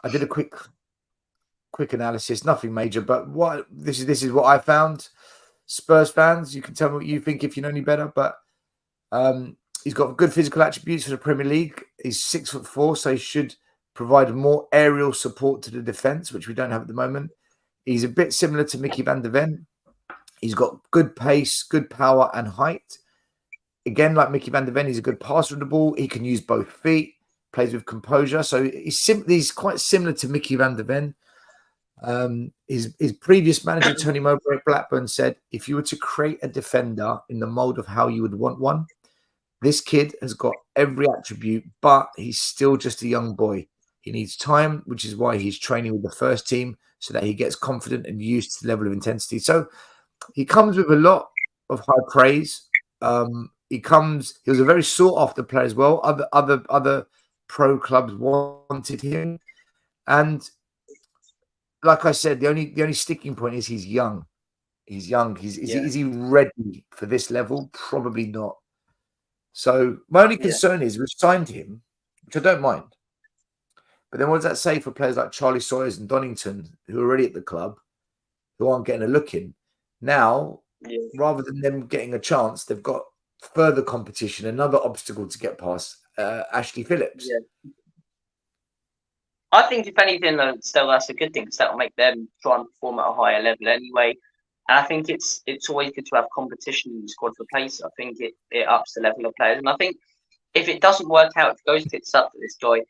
I did a quick analysis, nothing major, but this is what I found. Spurs fans, you can tell me what you think if you know any better, but he's got good physical attributes for the Premier League. He's 6'4", so he should provide more aerial support to the defence, which we don't have at the moment. He's a bit similar to Mickey van de Ven. He's got good pace, good power, and height. Again, like Mickey van de Ven, he's a good passer of the ball. He can use both feet, plays with composure. So he's quite similar to Mickey van de Ven. His previous manager, Tony Mowbray at Blackburn, said, if you were to create a defender in the mould of how you would want one, this kid has got every attribute, but he's still just a young boy. He needs time, which is why he's training with the first team so that he gets confident and used to the level of intensity. So he comes with a lot of high praise. He was a very sought after player as well. Other pro clubs wanted him. And like I said, the only sticking point is he's young. He's young. Is he ready for this level? Probably not. So my only concern is we've signed him, which I don't mind. But then what does that say for players like Charlie Sawyers and Donington, who are already at the club, who aren't getting a look in? Now, rather than them getting a chance, they've got further competition, another obstacle to get past, Ashley Phillips. Yeah. I think if anything, still that's a good thing because that will make them try and perform at a higher level anyway. And I think it's always good to have competition in the squad for place. I think it ups the level of players. And I think if it doesn't work out, if it goes tits up for this guy,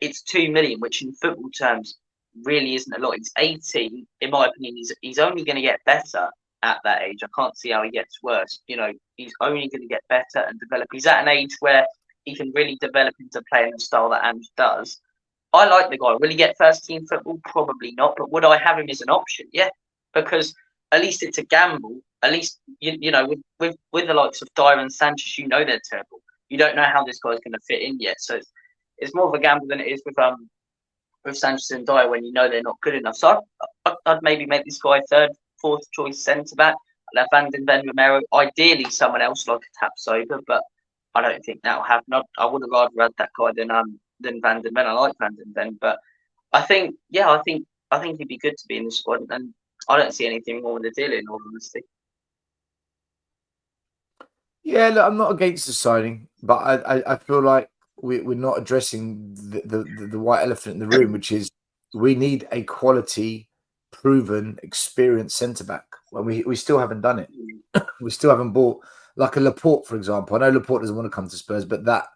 it's 2 million, which in football terms really isn't a lot. He's 18. In my opinion, he's only going to get better at that age. I can't see how he gets worse. He's only going to get better and develop. He's at an age where he can really develop into playing the style that Ange does. I like the guy. Will he get first team football? Probably not. But would I have him as an option? Yeah, because at least it's a gamble. At least with the likes of Dyer and Sanchez, they're terrible. You don't know how this guy's going to fit in yet. So it's more of a gamble than it is with Sanchez and Dyer when they're not good enough. So I'd maybe make this guy third, fourth choice centre back. I'd have Van den Ven, Romero. Ideally, someone else like a Tapsoba, but I don't think that'll happen. I would have rather had that guy than Van den Ven. I like Van den Ven, but I think he'd be good to be in the squad, and I don't see anything wrong with the deal, in all honesty. Yeah, look, I'm not against the signing, but I feel like we're not addressing the white elephant in the room, which is we need a quality, proven, experienced centre back. Well, we still haven't done it. We still haven't bought like a Laporte, for example. I know Laporte doesn't want to come to Spurs, but that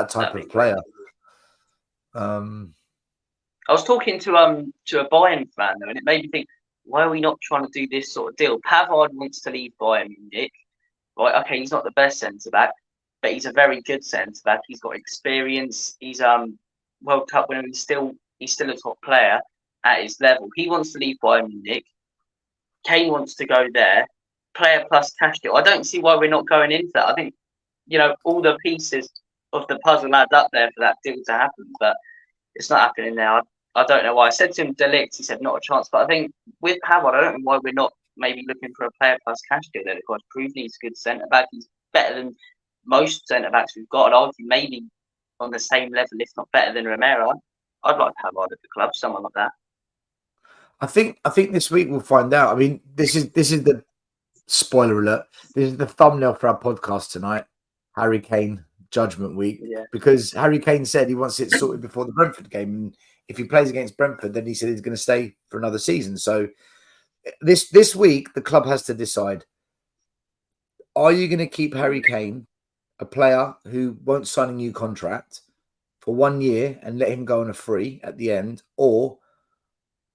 type of player. I was talking to a Bayern fan though, and it made me think, why are we not trying to do this sort of deal? Pavard wants to leave Bayern Munich. Right, okay, he's not the best centre back, but he's a very good centre back. He's got experience. He's World Cup winner. He's still a top player at his level. He wants to leave Bayern Munich. Kane wants to go there. Player plus cash deal. I don't see why we're not going into that. I think all the pieces of the puzzle add up there for that deal to happen, but it's not happening now. I don't know why. I said to him, Delict, he said not a chance. But I think with Pavard, I don't know why we're not maybe looking for a player plus cash deal there. Because proven he's a good centre back. He's better than most centre backs we've got. I'd argue maybe on the same level, if not better than Romero. I'd like Pavard at the club, someone like that. I think this week we'll find out. I mean, this is the spoiler alert. This is the thumbnail for our podcast tonight. Harry Kane Judgment Week, because Harry Kane said he wants it sorted before the Brentford game, and if he plays against Brentford, then he said he's going to stay for another season. So this week the club has to decide: are you going to keep Harry Kane, a player who won't sign a new contract, for 1 year and let him go on a free at the end, or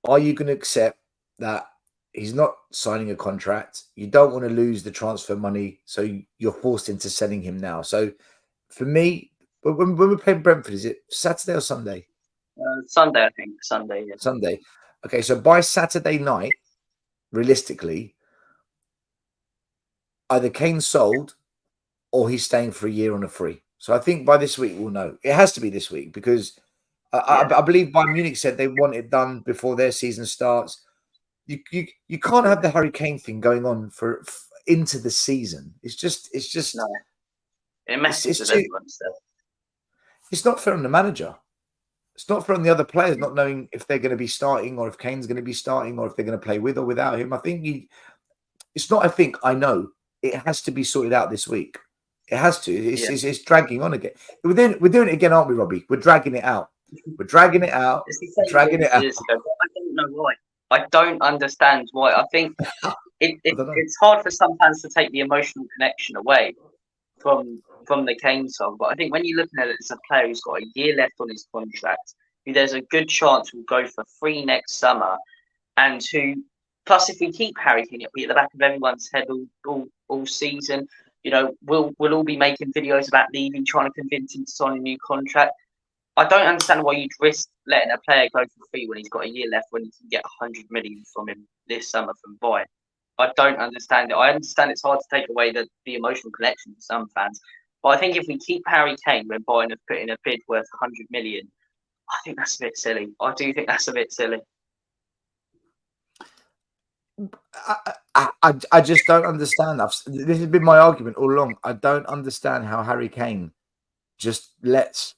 are you going to accept that he's not signing a contract? You don't want to lose the transfer money, so you're forced into selling him now. So for me, when we're playing Brentford, is it Saturday or Sunday? Sunday, I think. Sunday, yeah. Sunday. Okay, so by Saturday night, realistically, either Kane's sold or he's staying for a year on a free. So I think by this week we'll know. It has to be this week because I believe Bayern Munich said they want it done before their season starts. You can't have the Harry Kane thing going on for into the season. It's just No, it messes with everyone still. It's not fair on the manager. It's not fair on the other players not knowing if they're going to be starting or if Kane's going to be starting or if they're going to play with or without him. I think it's not. I think I know it has to be sorted out this week. It has to. It's dragging on again. We're doing it again, aren't we, Robbie? We're dragging it out. We're dragging it out. It's the same dragging it out. Years ago, but I don't know why. I don't understand why. I think it's hard for some fans to take the emotional connection away from the Kane song. But I think when you're looking at it as a player who's got a year left on his contract, who there's a good chance will go for free next summer, and who plus if we keep Harry Kane, it'll be at the back of everyone's head all season. You know, we'll all be making videos about leaving, trying to convince him to sign a new contract. I don't understand why you'd risk letting a player go for free when he's got a year left when you can get 100 million from him this summer from Bayern. I don't understand it. I understand it's hard to take away the emotional connection for some fans. But I think if we keep Harry Kane when Bayern have put in a bid worth 100 million, I think that's a bit silly. I do think that's a bit silly. I just don't understand. This has been my argument all along. I don't understand how Harry Kane just lets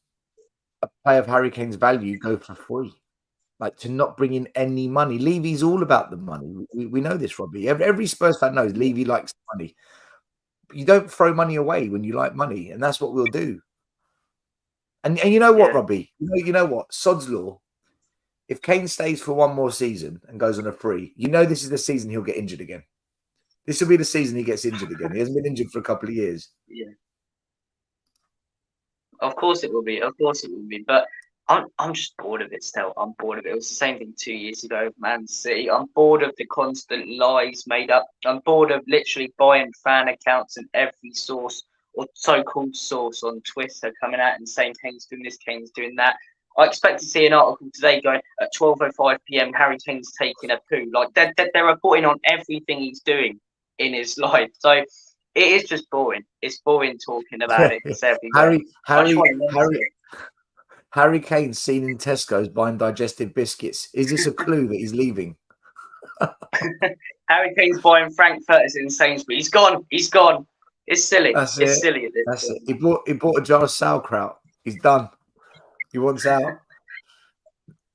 a player of Harry Kane's value go for free, like to not bring in any money. Levy's all about the money. We know this, Robbie. Every Spurs fan knows Levy likes money. You don't throw money away when you like money, and that's what we'll do. And you know what, Robbie? You know what? Sod's law. If Kane stays for one more season and goes on a free, you know this is the season he'll get injured again. This will be the season he gets injured again. He hasn't been injured for a couple of years. Yeah. Of course it will be. Of course it will be. But I'm just bored of it still. I'm bored of it. It was the same thing 2 years ago with Man City. I'm bored of the constant lies made up. I'm bored of literally buying fan accounts and every source or so-called source on Twitter coming out and saying Kane's doing this, Kane's doing that. I expect to see an article today going at 12:05 p.m. Harry Kane's taking a poo. Like they're reporting on everything he's doing in his life. So it is just boring. It's boring talking about it. It's everywhere. Harry Kane seen in Tesco's buying digestive biscuits. Is this a clue that he's leaving? Harry Kane's buying Frankfurters in Sainsbury's. He's gone. He's gone. It's silly. It's silly at this point. He bought a jar of sauerkraut. He's done. He wants out.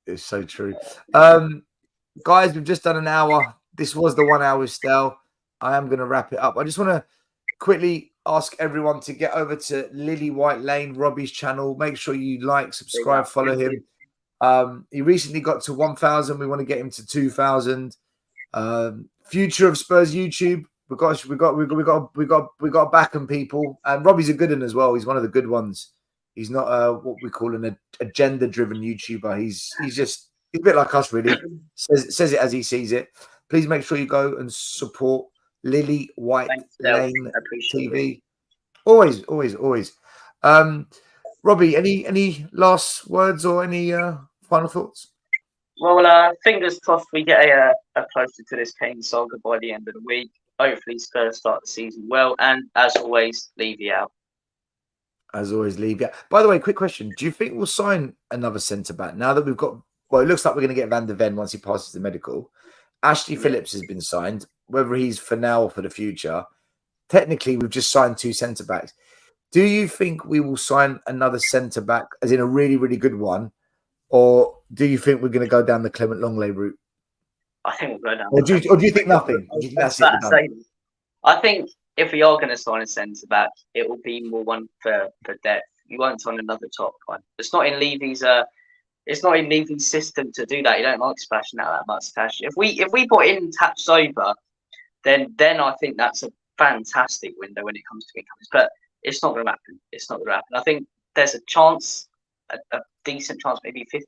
It's so true. Guys, we've just done an hour. This was the 1 hour with Stel. I am going to wrap it up. I just want to quickly ask everyone to get over to Lily White Lane, Robbie's channel. Make sure you like, subscribe, follow him. He recently got to 1,000. We want to get him to 2,000. Future of Spurs YouTube. We got to back him, people. And Robbie's a good one as well. He's one of the good ones. He's not what we call an agenda-driven YouTuber. He's a bit like us, really. Says it as he sees it. Please make sure you go and support Lily White Lane TV. Always. Robbie, any last words or any final thoughts? Well, fingers crossed we get a closer to this Kane saga by the end of the week. Hopefully Spurs start the season well. And as always, Levy out. As always, Levy out. By the way, quick question. Do you think we'll sign another centre-back now that we've got... Well, it looks like we're going to get Van der Ven once he passes the medical. Ashley Phillips has been signed. Whether he's for now or for the future, technically we've just signed 2 centre-backs. Do you think we will sign another centre-back, as in a really, really good one? Or do you think we're going to go down the Clement Longley route? I think we'll go down. Or do you think nothing? Do you think that's it? I think if we are going to sign a centre-back, it will be more one for depth. You won't sign another top one. It's not in Levy's system to do that. You don't like splashing out that much cash. If we put in Tap Sober, then I think that's a fantastic window when it comes to incomes. But it's not going to happen. It's not going to happen. I think there's a chance, a decent chance, maybe 50-50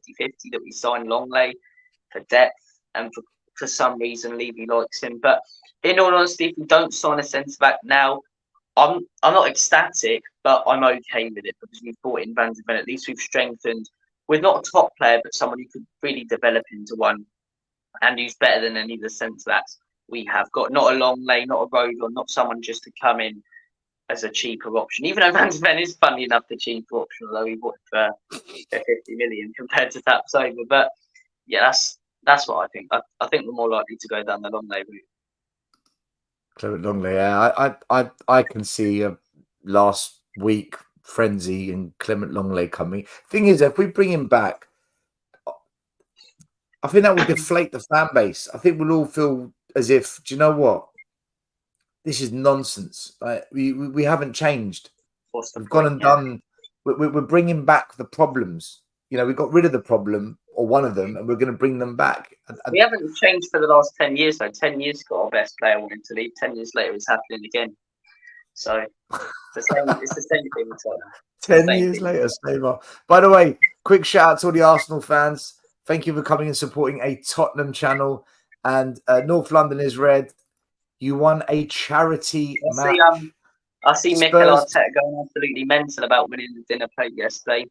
that we sign Longley for depth and for some reason Levy likes him. But in all honesty, if we don't sign a centre back now, I'm not ecstatic, but I'm okay with it because we've brought in Van der Ven. At least we've strengthened. We're not a top player, but someone who could really develop into one and who's better than any of the centre backs we have got. Not a Longley, not a Road, or not someone just to come in as a cheaper option. Even though Van de Ven is, funny enough, the cheaper option, although he bought for 50 million compared to Tapsoba. But yeah, that's what I think. I think we're more likely to go down the Longley route. Clement Longley, yeah. I can see a last week frenzy in Clement Longley coming. Thing is, if we bring him back, I think that will deflate the fan base. I think we'll all feel as if, do you know what? This is nonsense. We haven't changed. We've gone and done. We're bringing back the problems. You know, we got rid of the problem or one of them, and we're going to bring them back. We haven't changed for the last 10 years, though. 10 years ago, our best player wanted to leave. 10 years later, it's happening again. So it's the same thing with Tottenham. 10 years later, same on. By the way, quick shout out to all the Arsenal fans. Thank you for coming and supporting a Tottenham channel. And North London is red. You won a charity match. I see Mikel Arteta going absolutely mental about winning the dinner plate yesterday.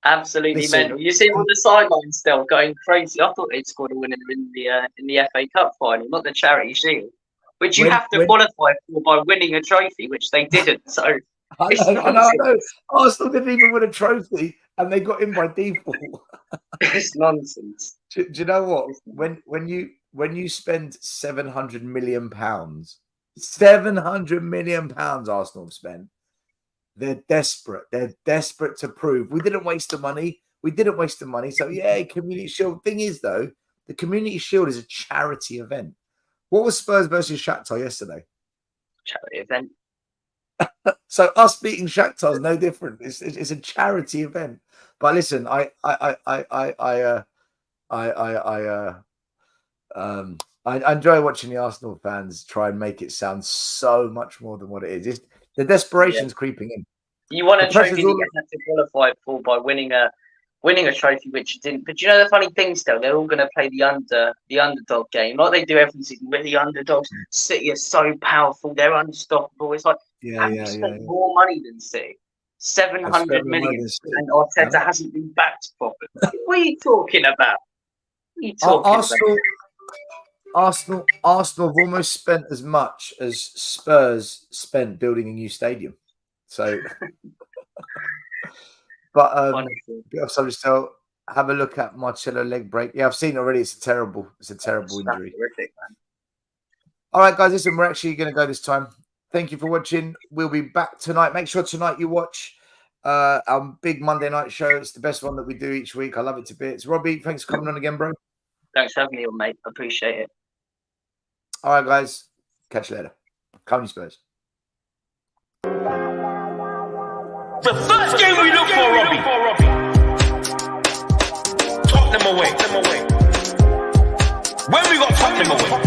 Absolutely mental. You see him on the sideline still going crazy. I thought they'd scored a winner in the FA Cup final, not the Charity Shield, which you have to qualify for by winning a trophy, which they didn't. So I know. Arsenal didn't even win a trophy, and they got in by default. It's nonsense. Do you know what? When you spend £700 million, £700 million Arsenal have spent. They're desperate. They're desperate to prove we didn't waste the money. So yeah, Community Shield. Thing is, though, the Community Shield is a charity event. What was Spurs versus Shakhtar yesterday? Charity event. So us beating Shakhtar is no different. It's a charity event. But listen, I enjoy watching the Arsenal fans try and make it sound so much more than what it is. The desperation's creeping in. You want a trophy that you have to qualify for by winning a trophy, which you didn't. But you know the funny thing, still, they're all going to play the underdog game, like they do every season. We're the underdogs. City are so powerful; they're unstoppable. It's like you spent more money than City, 700 million, and Arteta hasn't been backed properly. What are you talking about? Arsenal have almost spent as much as Spurs spent building a new stadium. So, but have a look at Marcelo leg break. Yeah, I've seen it already. It's a terrible injury. Horrific, man. All right, guys, listen, we're actually going to go this time. Thank you for watching. We'll be back tonight. Make sure tonight you watch our big Monday night show. It's the best one that we do each week. I love it to bits. Robbie, thanks for coming on again, bro. Thanks for having me on, mate. I appreciate it. All right, guys. Catch you later. Come on, Spurs. The first game we look for, Robbie. Tottenham away. When we got Tottenham away.